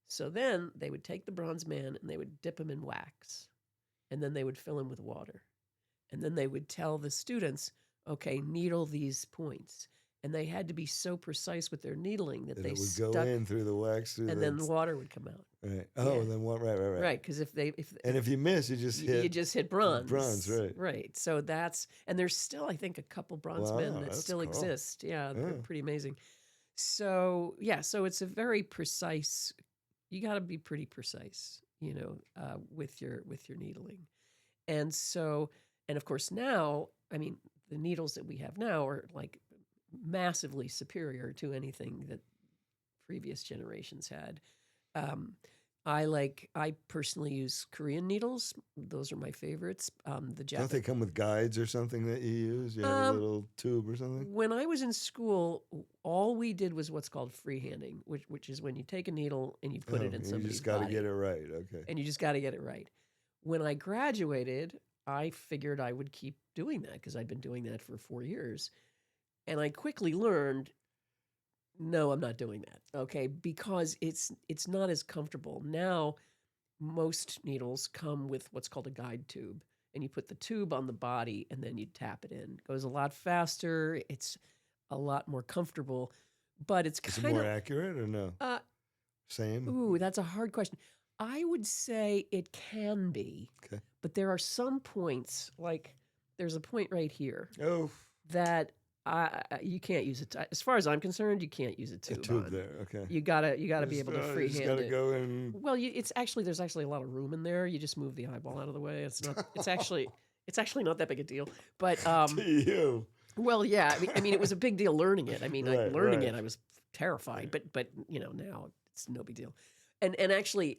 So then they would take the bronze man and they would dip him in wax, and then they would fill him with water. And then they would tell the students, okay, needle these points. And they had to be so precise with their needling that they would go in through the wax, and then the water would come out. Right. Oh, and then what? Right. Right, because if you miss, you just hit bronze. Bronze, right. Right. So there's still, I think, a couple bronze men that still exist. Yeah, they're pretty amazing. So so it's a very precise. You got to be pretty precise, with your needling, and of course now, I mean, the needles that we have now are like massively superior to anything that previous generations had. I personally use Korean needles. Those are my favorites. The Japanese. Don't they come with guides or something that you use? You have a little tube or something? When I was in school, all we did was what's called freehanding, which is when you take a needle and you put it in somebody's body. You just got to get it right. Okay. And you just got to get it right. When I graduated, I figured I would keep doing that because I'd been doing that for 4 years. And I quickly learned, no, I'm not doing that, okay? Because it's not as comfortable. Now, most needles come with what's called a guide tube, and you put the tube on the body, and then you tap it in. It goes a lot faster. It's a lot more comfortable, but it's kind of... Is it more accurate or no? Same? Ooh, that's a hard question. I would say it can be, but there are some points, like there's a point right here that... you can't use it. As far as I'm concerned, you can't use a tube. A tube there, okay. You gotta be able to freehand it. Gotta go in. Well, there's actually a lot of room in there. You just move the eyeball out of the way. It's actually not that big a deal. But to you. Well, yeah. I mean, it was a big deal learning it. I mean, learning it, I was terrified. But now it's no big deal. And actually,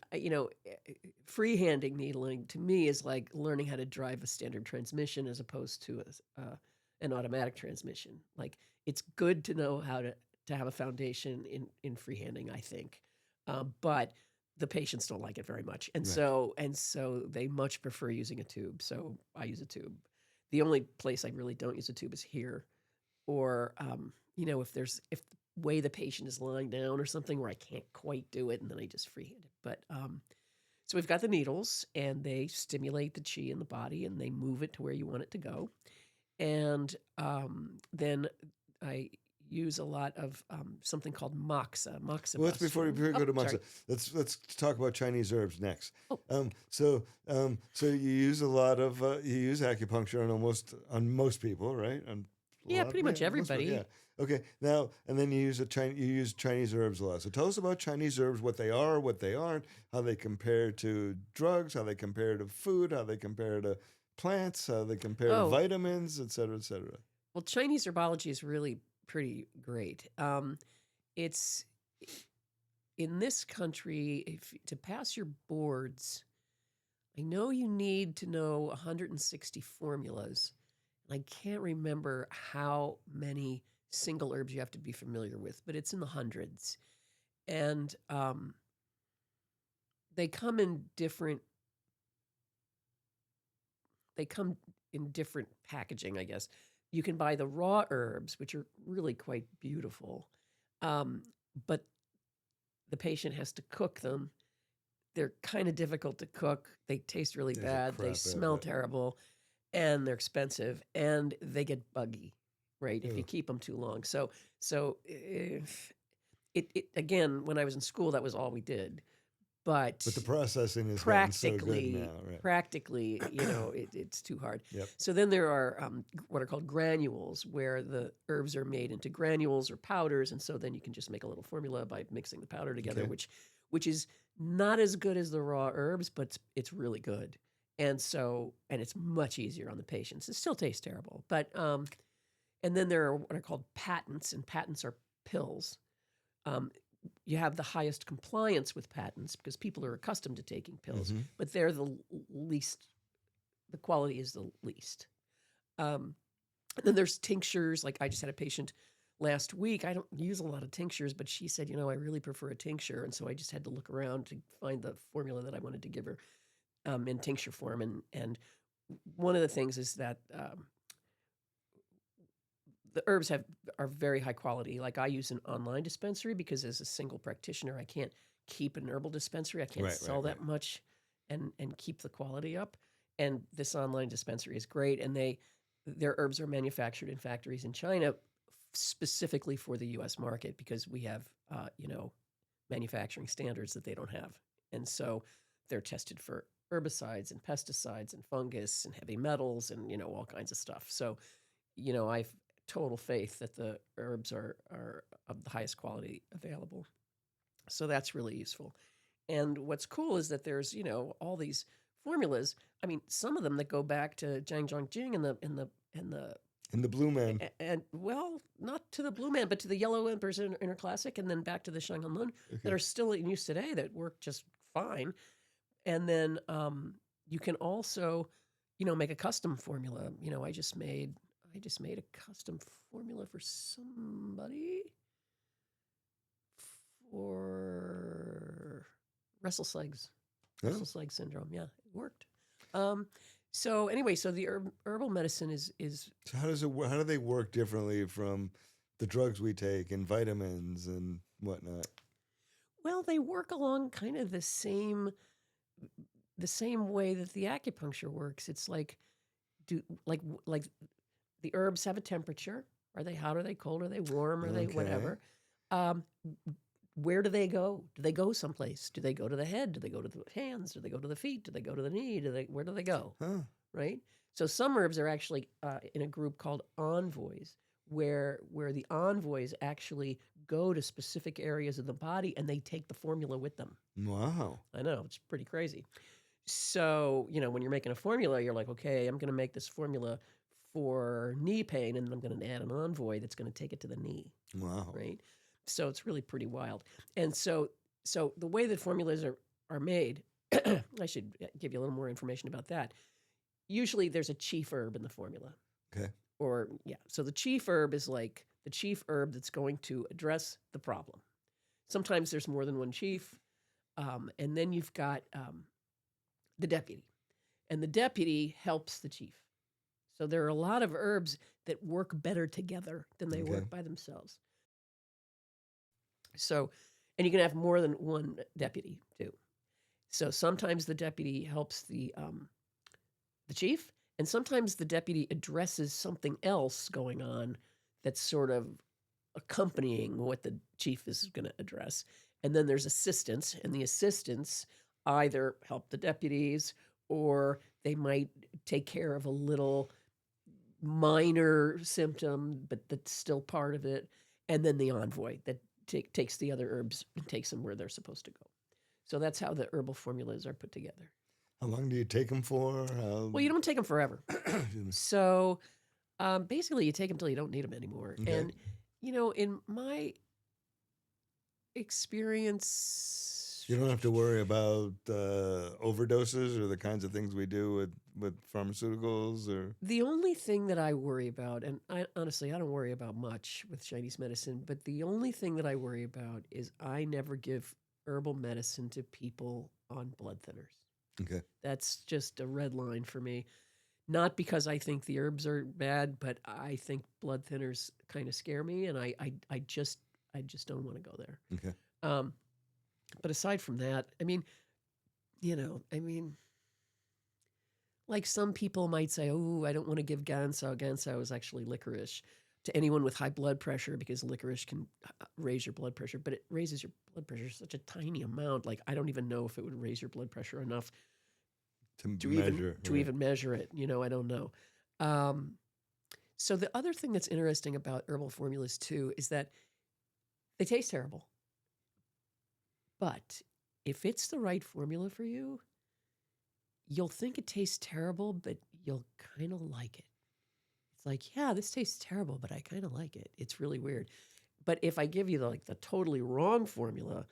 freehanding needling to me is like learning how to drive a standard transmission as opposed to an automatic transmission. Like, it's good to know how to have a foundation in freehanding, I think. But the patients don't like it very much. And so they much prefer using a tube. So I use a tube. The only place I really don't use a tube is here. Or, if the way the patient is lying down or something where I can't quite do it, and then I just freehand it. But, so we've got the needles, and they stimulate the chi in the body, and they move it to where you want it to go. And then I use a lot of something called Moxa. Moxabustion. Well, before we go to Moxa, sorry. let's talk about Chinese herbs next. Oh. So you use a lot of you use acupuncture on most people, right? Pretty much everybody. Yeah. Okay. Now, and then you use Chinese herbs a lot. So tell us about Chinese herbs, what they are, what they aren't, how they compare to drugs, how they compare to food, how they compare to plants, how they compare to vitamins, et cetera, et cetera. Well, Chinese herbology is really pretty great. It's in this country, to pass your boards, I know you need to know 160 formulas. I can't remember how many single herbs you have to be familiar with, but it's in the hundreds. And they come in different packaging, I guess. You can buy the raw herbs, which are really quite beautiful, but the patient has to cook them. They're kind of difficult to cook. They taste really bad. They smell terrible, and they're expensive, and they get buggy, right? If you keep them too long. So if it again, when I was in school, that was all we did. But the processing is practically, so good now, right? Practically, it's too hard. Yep. So then there are what are called granules, where the herbs are made into granules or powders, and so then you can just make a little formula by mixing the powder together, which is not as good as the raw herbs, but it's really good. And it's much easier on the patients. It still tastes terrible, but and then there are what are called patents, and patents are pills. You have the highest compliance with patents because people are accustomed to taking pills, but they're the least, the quality is the least. Then there's tinctures. Like I just had a patient last week. I don't use a lot of tinctures, but she said, I really prefer a tincture. And so I just had to look around to find the formula that I wanted to give her in tincture form. And one of the things is that the herbs are very high quality. Like I use an online dispensary because as a single practitioner, I can't keep an herbal dispensary. I can't sell that much and keep the quality up. And this online dispensary is great. And their herbs are manufactured in factories in China specifically for the U.S. market because we have, manufacturing standards that they don't have. And so they're tested for herbicides and pesticides and fungus and heavy metals and, all kinds of stuff. So, I've total faith that the herbs are of the highest quality available. So that's really useful. And what's cool is that there's, all these formulas. I mean, some of them that go back to Zhang Zhongjing and the Blue Man. And well, not to the Blue Man, but to the Yellow Emperor's Inner Classic, and then back to the Shanghanlun that are still in use today that work just fine. And then you can also, make a custom formula. I just made a custom formula for somebody for restless legs syndrome. Yeah, it worked. So anyway, so the herbal medicine is. So how do they work differently from the drugs we take and vitamins and whatnot? Well, they work along kind of the same way that the acupuncture works. It's like the herbs have a temperature. Are they hot? Are they cold? Are they warm? Are they whatever? Where do they go? Do they go someplace? Do they go to the head? Do they go to the hands? Do they go to the feet? Do they go to the knee? Where do they go? Right? So some herbs are actually in a group called Envoys, where the Envoys actually go to specific areas of the body and they take the formula with them. Wow. I know, it's pretty crazy. So, when you're making a formula, you're like, okay, I'm going to make this formula for knee pain, and I'm going to add an Envoy that's going to take it to the knee. Wow. Right? So it's really pretty wild. And so the way that formulas are made, I should give you a little more information about that. Usually there's a chief herb in the formula. Okay. So the chief herb is like the chief herb that's going to address the problem. Sometimes there's more than one chief. And then you've got the deputy. And the deputy helps the chief. So there are a lot of herbs that work better together than they work by themselves. So, and you can have more than one deputy too. So sometimes the deputy helps the chief, and sometimes the deputy addresses something else going on that's sort of accompanying what the chief is going to address. And then there's assistants, and the assistants either help the deputies or they might take care of a little minor symptom, but that's still part of it. And then the envoy that takes the other herbs and takes them where they're supposed to go. So that's how the herbal formulas are put together. How long do you take them for? Well, you don't take them forever. Excuse me. So basically, you take them till you don't need them anymore. Okay. And, in my experience, You don't have to worry about overdoses or the kinds of things we do with pharmaceuticals or. the only thing that I worry about, and honestly, I don't worry about much with Chinese medicine, but the only thing that I worry about is I never give herbal medicine to people on blood thinners. Okay. That's just a red line for me. Not because I think the herbs are bad, but I think blood thinners kind of scare me, and I just don't want to go there. Okay. But aside from that, like some people might say, oh, I don't want to give Gansao. Gansao is actually licorice to anyone with high blood pressure because licorice can raise your blood pressure, but it raises your blood pressure such a tiny amount. Like, I don't even know if it would raise your blood pressure enough to even measure it. I don't know. So the other thing that's interesting about herbal formulas too is that they taste terrible. But if it's the right formula for you, you'll think it tastes terrible, but you'll kind of like it. It's like, yeah, this tastes terrible, but I kind of like it. It's really weird. But if I give you the totally wrong formula,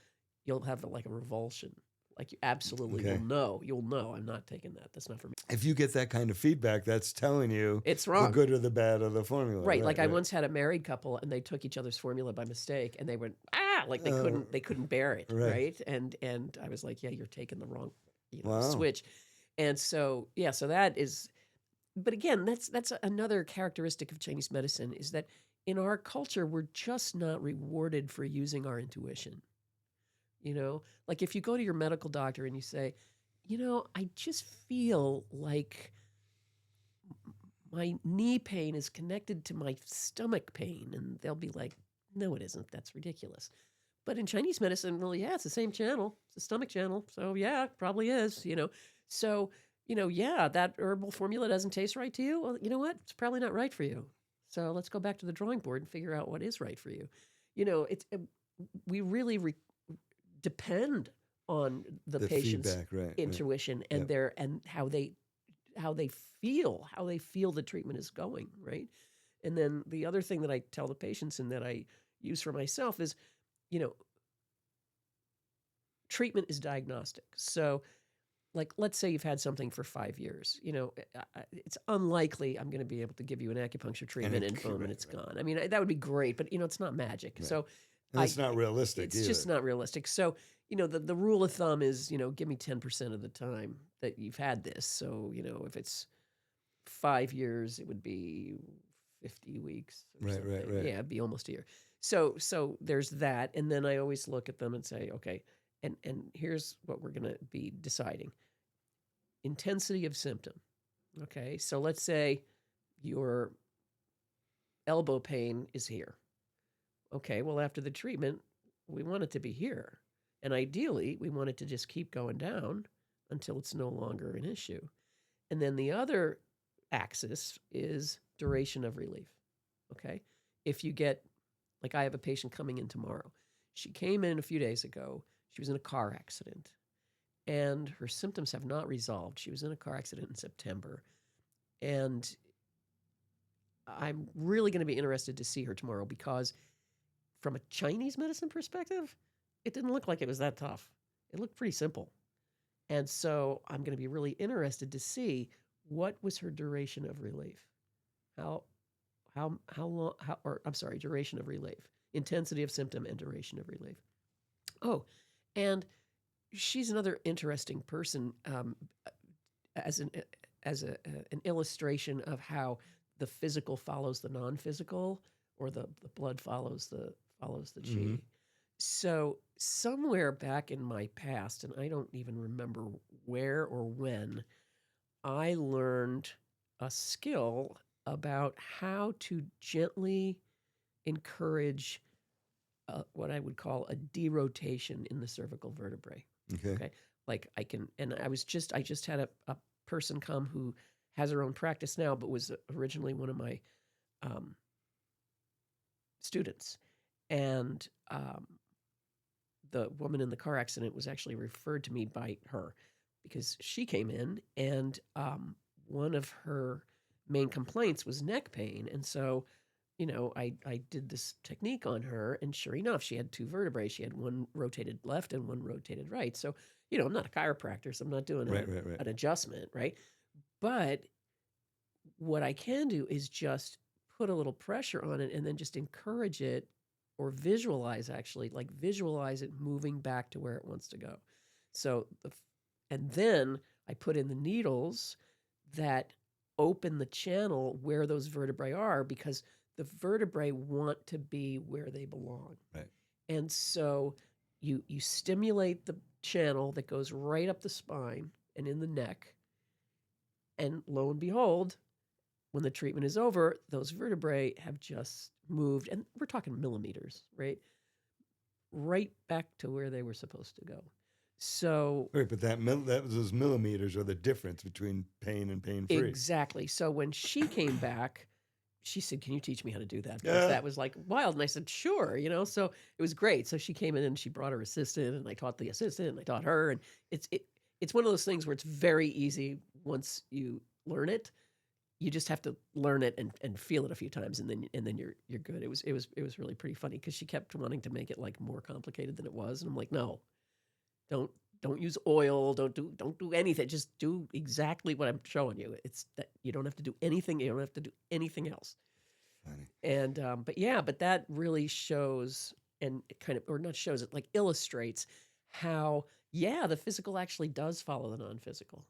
you'll have like a revulsion. Like, you absolutely will know. You'll know, I'm not taking that. That's not for me. If you get that kind of feedback, that's telling you It's wrong. the good or the bad of the formula. Right. Like I once had a married couple and they took each other's formula by mistake and they went, like they couldn't bear it. Right. And I was like, yeah, you're taking the wrong switch. And so, so that is, but again, that's another characteristic of Chinese medicine is that in our culture, we're just not rewarded for using our intuition. Like if you go to your medical doctor and you say, I just feel like my knee pain is connected to my stomach pain. And they'll be like, no, it isn't. That's ridiculous. But in Chinese medicine, well, yeah, it's the same channel. It's the stomach channel. So yeah, it probably is, So, that herbal formula doesn't taste right to you. Well, you know what? It's probably not right for you. So let's go back to the drawing board and figure out what is right for you. We really depend on the patient's feedback, intuition and and how they feel the treatment is going, right? And then the other thing that I tell the patients and that I use for myself is, treatment is diagnostic. So, like, let's say you've had something for 5 years. It's unlikely I'm going to be able to give you an acupuncture treatment and boom, and it's gone. I mean, that would be great, but it's not magic. Right. So. And it's not realistic. It's just not realistic. So, the rule of thumb is, give me 10% of the time that you've had this. So, if it's 5 years, it would be 50 weeks. Right. Yeah, it'd be almost a year. So there's that. And then I always look at them and say, okay, and here's what we're going to be deciding. Intensity of symptom. Okay. So let's say your elbow pain is here. Okay, well, after the treatment, we want it to be here. And ideally, we want it to just keep going down until it's no longer an issue. And then the other axis is duration of relief. Okay? If you get, like I have a patient coming in tomorrow. She came in a few days ago. She was in a car accident. And her symptoms have not resolved. She was in a car accident in September. And I'm really going to be interested to see her tomorrow because from a Chinese medicine perspective, it didn't look like it was that tough. It looked pretty simple. And so I'm going to be really interested to see what was her duration of relief. Duration of relief. Intensity of symptom and duration of relief. Oh, and she's another interesting person as an illustration of how the physical follows the non-physical, or the blood follows the chi. Mm-hmm. So somewhere back in my past, and I don't even remember where or when, I learned a skill about how to gently encourage what I would call a derotation in the cervical vertebrae. Okay. Like I can, and I just had a person come who has her own practice now, but was originally one of my students. And the woman in the car accident was actually referred to me by her because she came in and one of her main complaints was neck pain. And so, I did this technique on her, and sure enough, she had two vertebrae. She had one rotated left and one rotated right. So, I'm not a chiropractor, so I'm not doing Right. an adjustment, right? But what I can do is just put a little pressure on it and then just encourage it or visualize it moving back to where it wants to go. So, and then I put in the needles that open the channel where those vertebrae are, because the vertebrae want to be where they belong. Right. And so you stimulate the channel that goes right up the spine and in the neck. And lo and behold, when the treatment is over, those vertebrae have just moved, and we're talking millimeters, right back to where they were supposed to go. So Right, but those millimeters are the difference between pain and pain-free. Exactly. So when she came back, she said, "Can you teach me how to do that?" Because that was like wild. And I said, "Sure." So it was great. So she came in and she brought her assistant, and I taught the assistant, and I taught her. And it's one of those things where it's very easy once you learn it. You just have to learn it and feel it a few times, and then you're good. It was really pretty funny because she kept wanting to make it like more complicated than it was, and I'm like, no, don't use oil, don't do anything. Just do exactly what I'm showing you. It's that you don't have to do anything. You don't have to do anything else. Funny. And but that really shows, and it kind of, or not shows, it like illustrates how the physical actually does follow the non-physical.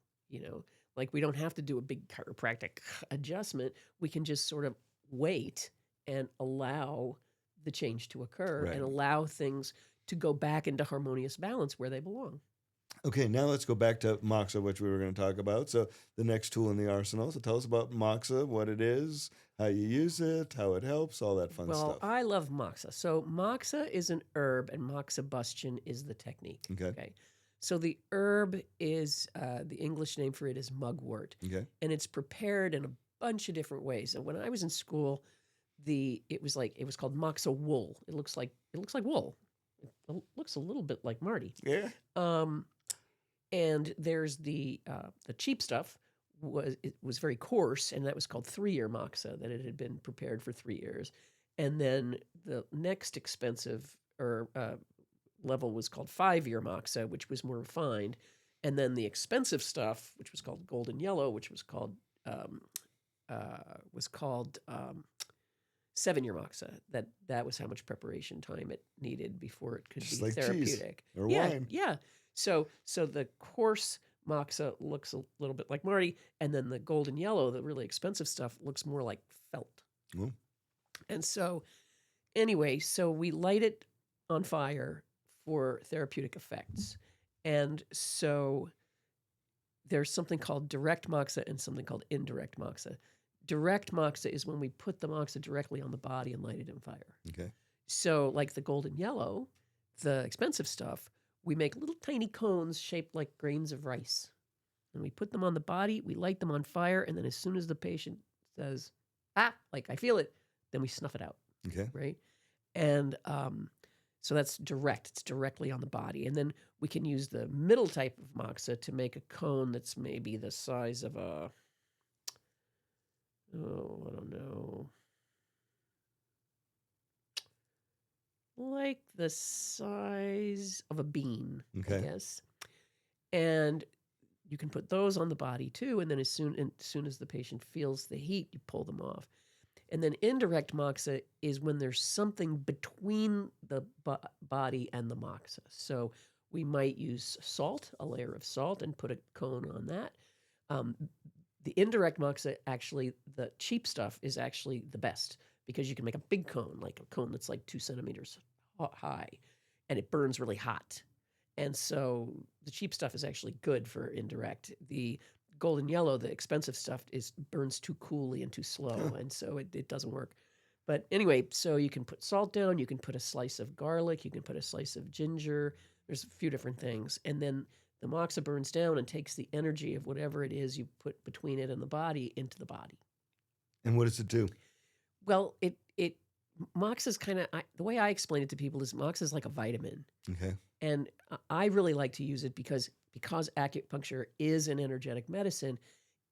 Like we don't have to do a big chiropractic adjustment. We can just sort of wait and allow the change to occur, Right. and allow things to go back into harmonious balance where they belong. Okay, now let's go back to Moxa, which we were going to talk about. So the next tool in the arsenal. So tell us about Moxa, what it is, how you use it, how it helps, all that fun stuff. Well, I love Moxa. So Moxa is an herb, and Moxabustion is the technique. Okay. So the herb is, the English name for it is mugwort. Okay. And it's prepared in a bunch of different ways. And when I was in school, it was called Moxa wool. It looks like wool. It looks a little bit like Marty. Yeah. And there's the cheap stuff was very coarse, and that was called 3-year Moxa, that it had been prepared for 3 years. And then the next expensive level was called 5-year Moxa, which was more refined. And then the expensive stuff, which was called golden yellow, which was called 7-year Moxa. That was how much preparation time it needed before it could Just be like therapeutic. Cheese or wine. Yeah. So the coarse Moxa looks a little bit like Marty, and then the golden yellow, the really expensive stuff, looks more like felt. Mm. And so anyway, so we light it on fire for therapeutic effects. And so there's something called direct Moxa and something called indirect Moxa. Direct Moxa is when we put the Moxa directly on the body and light it on fire. Okay. So like the golden yellow, the expensive stuff, we make little tiny cones shaped like grains of rice. And we put them on the body, we light them on fire, and then as soon as the patient says, like I feel it, then we snuff it out. Okay. Right? And so that's direct. It's directly on the body. And then we can use the middle type of Moxa to make a cone that's maybe the size of I don't know. Like the size of a bean, Okay. I guess. And you can put those on the body too. And then as soon as the patient feels the heat, you pull them off. And then indirect Moxa is when there's something between the body and the Moxa. So we might use salt, a layer of salt, and put a cone on that. The indirect Moxa, actually, the cheap stuff is actually the best, because you can make a big cone, like a cone that's like 2 centimeters high, and it burns really hot. And so the cheap stuff is actually good for indirect. The golden yellow, the expensive stuff, burns too coolly and too slow, and so it doesn't work. But anyway, so you can put salt down, you can put a slice of garlic, you can put a slice of ginger. There's a few different things. And then the moxa burns down and takes the energy of whatever it is you put between it and the body into the body. And what does it do? Well, moxa is kind of, the way I explain it to people is moxa is like a vitamin. Okay. And I really like to use it because acupuncture is an energetic medicine.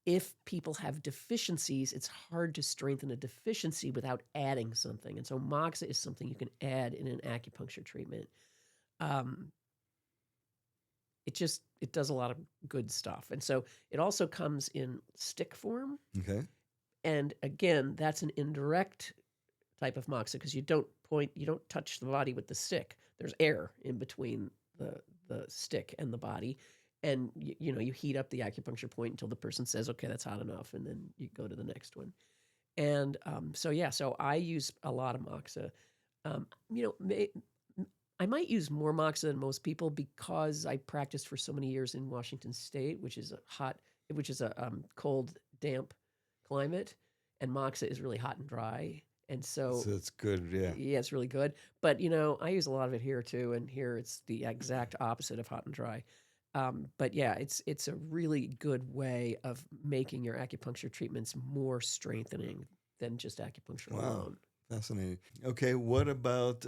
If people have deficiencies, it's hard to strengthen a deficiency without adding something. And so moxa is something you can add in an acupuncture treatment. It does a lot of good stuff. And so it also comes in stick form. Okay. And again, that's an indirect type of moxa because you don't touch the body with the stick. There's air in between the stick and the body. And you heat up the acupuncture point until the person says, okay, that's hot enough. And then you go to the next one. And so I use a lot of moxa. I might use more moxa than most people because I practiced for so many years in Washington State, which is a cold, damp climate. And moxa is really hot and dry. And so it's good, yeah. Yeah, it's really good. But, I use a lot of it here too. And here it's the exact opposite of hot and dry. But yeah, it's a really good way of making your acupuncture treatments more strengthening than just acupuncture alone. Fascinating. Okay, what about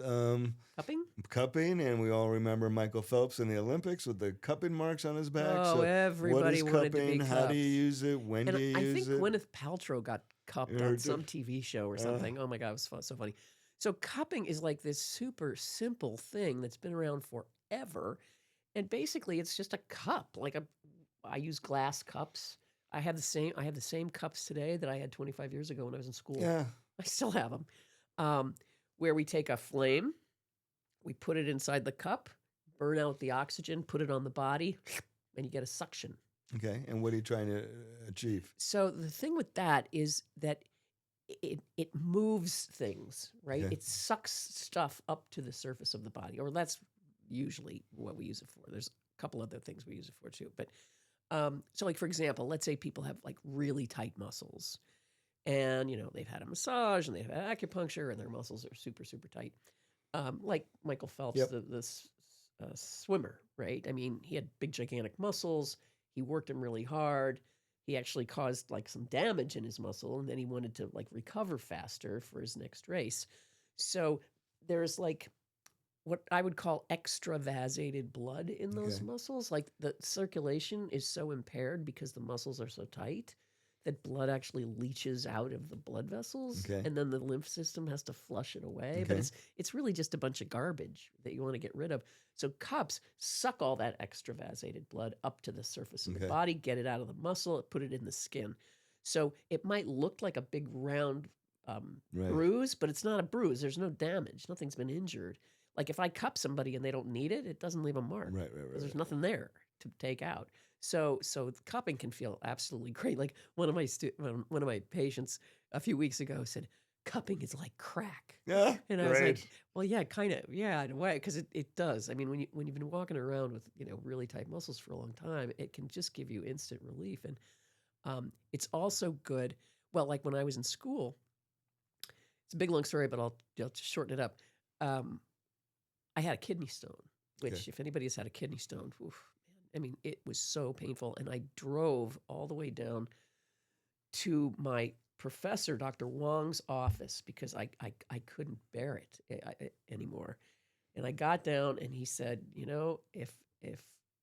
Cupping? Cupping, and we all remember Michael Phelps in the Olympics with the cupping marks on his back. Oh, so everybody what is wanted to cupping? be How do cupped. you use it? When do you use it? I think Gwyneth Paltrow got cupped on some TV show or something. Oh my God, it was so funny. So cupping is like this super simple thing that's been around forever. And basically it's just a cup. I use glass cups. I have the same cups today that I had 25 years ago when I was in school. Yeah. I still have them. Where we take a flame, we put it inside the cup, burn out the oxygen, put it on the body, and you get a suction. Okay, and what are you trying to achieve? So the thing with that is that it moves things, right? Okay. It sucks stuff up to the surface of the body, or that's usually what we use it for. There's a couple other things we use it for too. But so like, for example, let's say people have like really tight muscles. And, they've had a massage and they've had acupuncture and their muscles are super, super tight. Like Michael Phelps, Yep. the swimmer, right? I mean, he had big, gigantic muscles. He worked them really hard. He actually caused like some damage in his muscle. And then he wanted to like recover faster for his next race. So there's like what I would call extravasated blood in those muscles. Like the circulation is so impaired because the muscles are so tight that blood actually leaches out of the blood vessels, and then the lymph system has to flush it away. But it's really just a bunch of garbage that you want to get rid of. So cups suck all that extravasated blood up to the surface of the body, get it out of the muscle, put it in the skin. So it might look like a big round bruise, but it's not a bruise. There's no damage. Nothing's been injured. Like if I cup somebody and they don't need it, it doesn't leave a mark. Right. There's nothing there to take out. So cupping can feel absolutely great. Like one of my patients a few weeks ago said, cupping is like crack. Yeah, and I was like, well, yeah, kind of, yeah, in a way, because it does. I mean, when you've been walking around with really tight muscles for a long time, it can just give you instant relief. And it's also good. Well, like when I was in school, it's a big long story, but I'll just shorten it up. I had a kidney stone, which if anybody has had a kidney stone, oof, I mean, it was so painful. And I drove all the way down to my professor, Dr. Wong's office, because I couldn't bear it anymore. And I got down and he said, if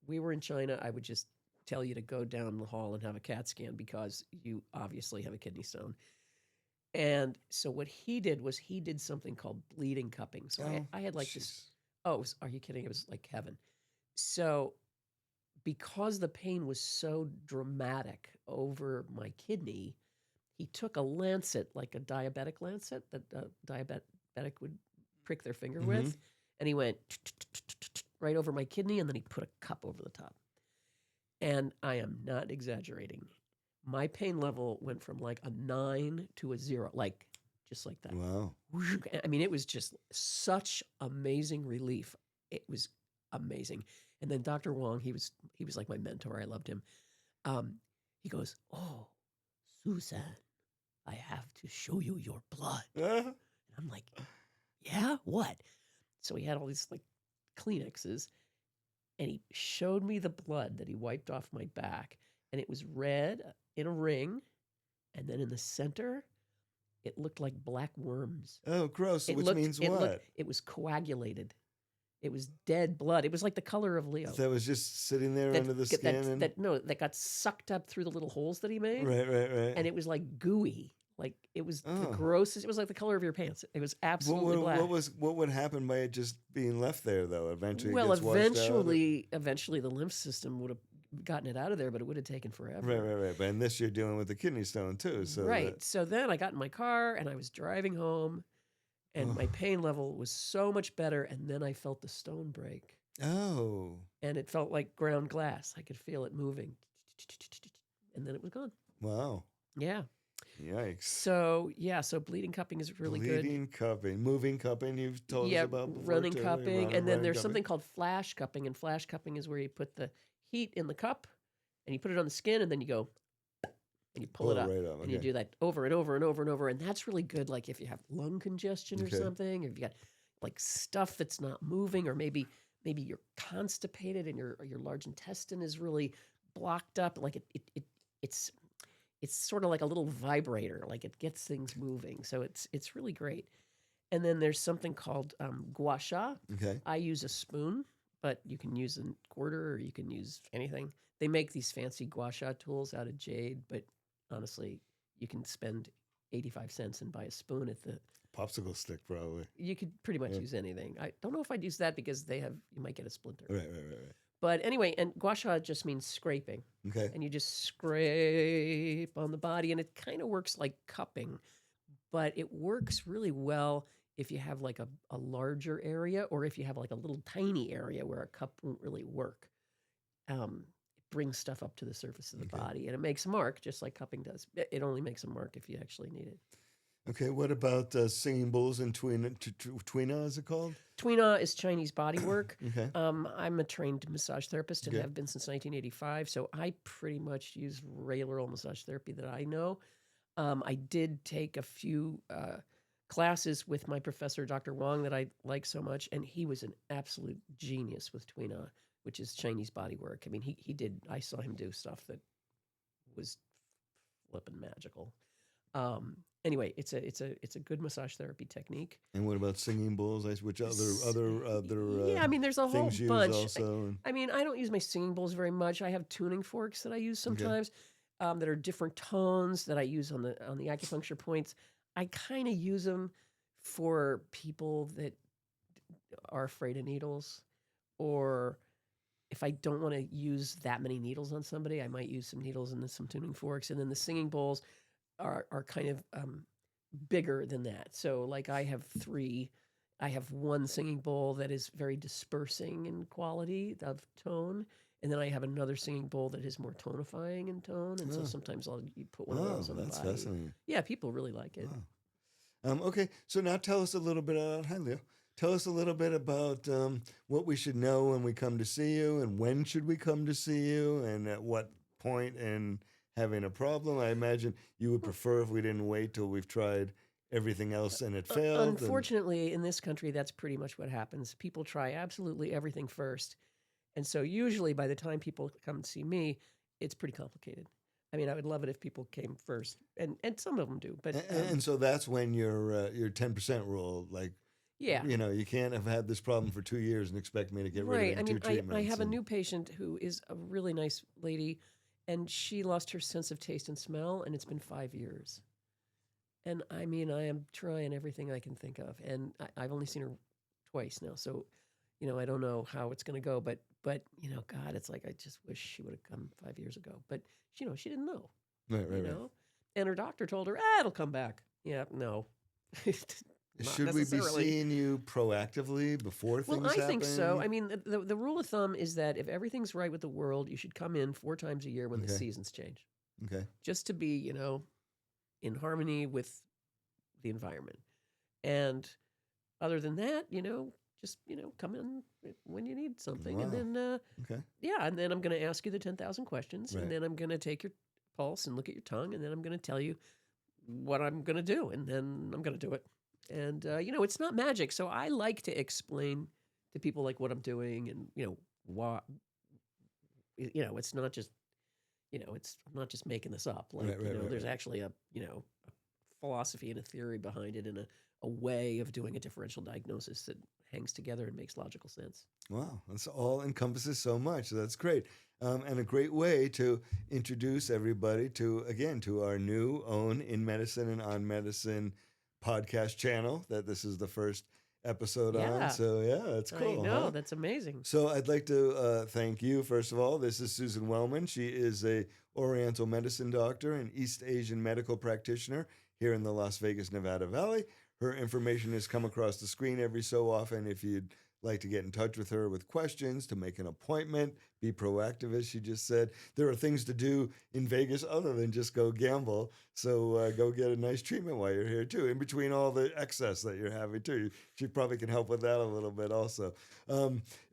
we were in China, I would just tell you to go down the hall and have a CAT scan because you obviously have a kidney stone. And so what he did was he did something called bleeding cupping. So I had like this, are you kidding? It was like heaven. So because the pain was so dramatic over my kidney, he took a lancet, like a diabetic lancet that a diabetic would prick their finger with, and he went right over my kidney, and then he put a cup over the top. And I am not exaggerating. My pain level went from like a 9 to a 0, like just like that. Wow. I mean, it was just such amazing relief. It was amazing. And then Dr. Wong, he was like my mentor. I loved him. He goes, "Oh, Susan, I have to show you your blood." I'm like, yeah, what? So he had all these like Kleenexes, and he showed me the blood that he wiped off my back, and it was red in a ring, and then in the center, it looked like black worms. Oh, gross. It Which looked, means it what? looked, it was coagulated. It was dead blood. It was like the color of Leo. That was just sitting there under the skin. That got sucked up through the little holes that he made. Right. And it was like gooey. Like it was the Oh. grossest. It was like the color of your pants. It was absolutely black. What would happen by it just being left there though? Eventually, Well, it gets washed out? eventually the lymph system would have gotten it out of there, but it would have taken forever. Right. But in this, you're dealing with the kidney stone too. So right. So then I got in my car and I was driving home, and my pain level was so much better. And then I felt the stone break. Oh. And it felt like ground glass. I could feel it moving. And then it was gone. Wow. Yeah. Yikes. So bleeding cupping is really good. Bleeding cupping, moving cupping. You've told us about before, running too. cupping, and then there's cupping. something called flash cupping, and flash cupping is where you put the heat in the cup, and you put it on the skin, and then you go, and you pull it up, right up. and you do that over and over and over and over, and that's really good. Like if you have lung congestion or something, or if you got like stuff that's not moving, or maybe you're constipated and your large intestine is really blocked up, like it's sort of like a little vibrator, like it gets things moving. So it's really great. And then there's something called guasha. Okay. I use a spoon, but you can use a quarter or you can use anything. They make these fancy guasha tools out of jade, but honestly, you can spend 85 cents and buy a spoon at the Popsicle stick, probably. You could pretty much use anything. I don't know if I'd use that because you might get a splinter. Right. But anyway, and guasha just means scraping. Okay. And you just scrape on the body, and it kind of works like cupping, but it works really well if you have like a larger area, or if you have like a little tiny area where a cup won't really work. It brings stuff up to the surface of the body, and it makes a mark just like cupping does. It only makes a mark if you actually need it. Okay, what about singing bowls and Tuina? Tuina, is it called? Tuina is Chinese bodywork. Okay. I'm a trained massage therapist and Okay. have been since 1985, so I pretty much use regular old massage therapy that I know. I did take a few classes with my professor, Dr. Wong, that I like so much, and he was an absolute genius with Tuina, which is Chinese bodywork. I mean, I saw him do stuff that was flippin' magical. Anyway, it's a good massage therapy technique. And what about singing bowls? Which other yeah, I mean, there's a whole things used bunch. also? I mean, I don't use my singing bowls very much. I have tuning forks that I use sometimes that are different tones that I use on the acupuncture points. I kind of use them for people that are afraid of needles, or if I don't want to use that many needles on somebody, I might use some needles and then some tuning forks. And then the singing bowls are kind of bigger than that. So like I have three. I have one singing bowl that is very dispersing in quality of tone. And then I have another singing bowl that is more tonifying in tone. And so sometimes you put one of those on the body. That's fascinating. Yeah, people really like it. Wow. Okay, so now tell us a little bit about, hi Leo, tell us a little bit about what we should know when we come to see you, and when should we come to see you, and at what point in having a problem. I imagine you would prefer if we didn't wait till we've tried everything else and it failed. Unfortunately, in this country, that's pretty much what happens. People try absolutely everything first. And so usually by the time people come and see me, it's pretty complicated. I mean, I would love it if people came first, and some of them do. But and so that's when your 10% rule, like, yeah, you can't have had this problem for 2 years and expect me to get rid of it in two treatments. I have a new patient who is a really nice lady, and she lost her sense of taste and smell, and it's been 5 years. And I mean, I am trying everything I can think of, and I've only seen her twice now, so I don't know how it's going to go, but God, it's like I just wish she would have come 5 years ago. But she didn't know, right. And her doctor told her, it'll come back. Yeah, no. Should we be seeing you proactively before things happen? Well, I think so. I mean, the rule of thumb is that if everything's right with the world, you should come in 4 times a year when the seasons change. Okay. Just to be, in harmony with the environment. And other than that, just, come in when you need something. Wow. And then, and then I'm going to ask you the 10,000 questions. Right. And then I'm going to take your pulse and look at your tongue. And then I'm going to tell you what I'm going to do. And then I'm going to do it. And, it's not magic. So I like to explain to people like what I'm doing and, why, it's not just, I'm not just making this up. Like, there's actually a philosophy and a theory behind it and a way of doing a differential diagnosis that hangs together and makes logical sense. Wow, that's all encompasses so much. So that's great. And a great way to introduce everybody to our new own In Medicine and On Medicine podcast channel that this is the first episode on. So that's cool. I know, that's amazing. So I'd like to thank you, first of all. This is Susan Wellman. She is a Oriental medicine doctor and East Asian medical practitioner here in the Las Vegas, Nevada Valley. Her information has come across the screen every so often. If you'd like to get in touch with her with questions, to make an appointment, be proactive, as she just said. There are things to do in Vegas other than just go gamble. So go get a nice treatment while you're here, too, in between all the excess that you're having, too. She probably can help with that a little bit also.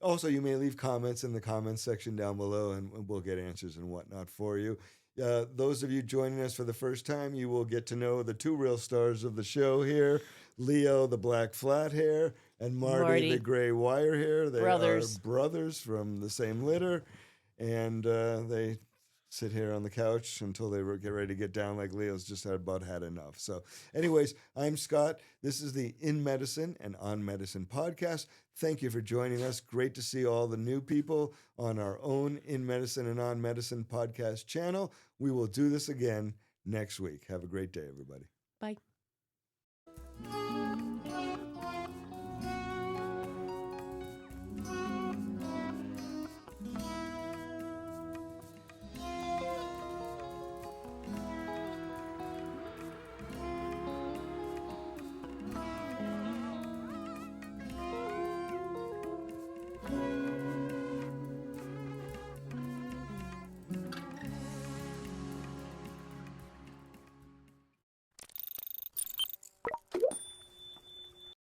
Also, you may leave comments in the comments section down below, and we'll get answers and whatnot for you. Those of you joining us for the first time, you will get to know the two real stars of the show here, Leo, the black flat hair, and Marty, the gray wire hair. They are brothers from the same litter, and they sit here on the couch until they get ready to get down, like Leo's just about had enough. So anyways, I'm Scott. This is the In Medicine and On Medicine podcast. Thank you for joining us. Great to see all the new people on our own In Medicine and On Medicine podcast channel. We will do this again next week. Have a great day, everybody. Bye.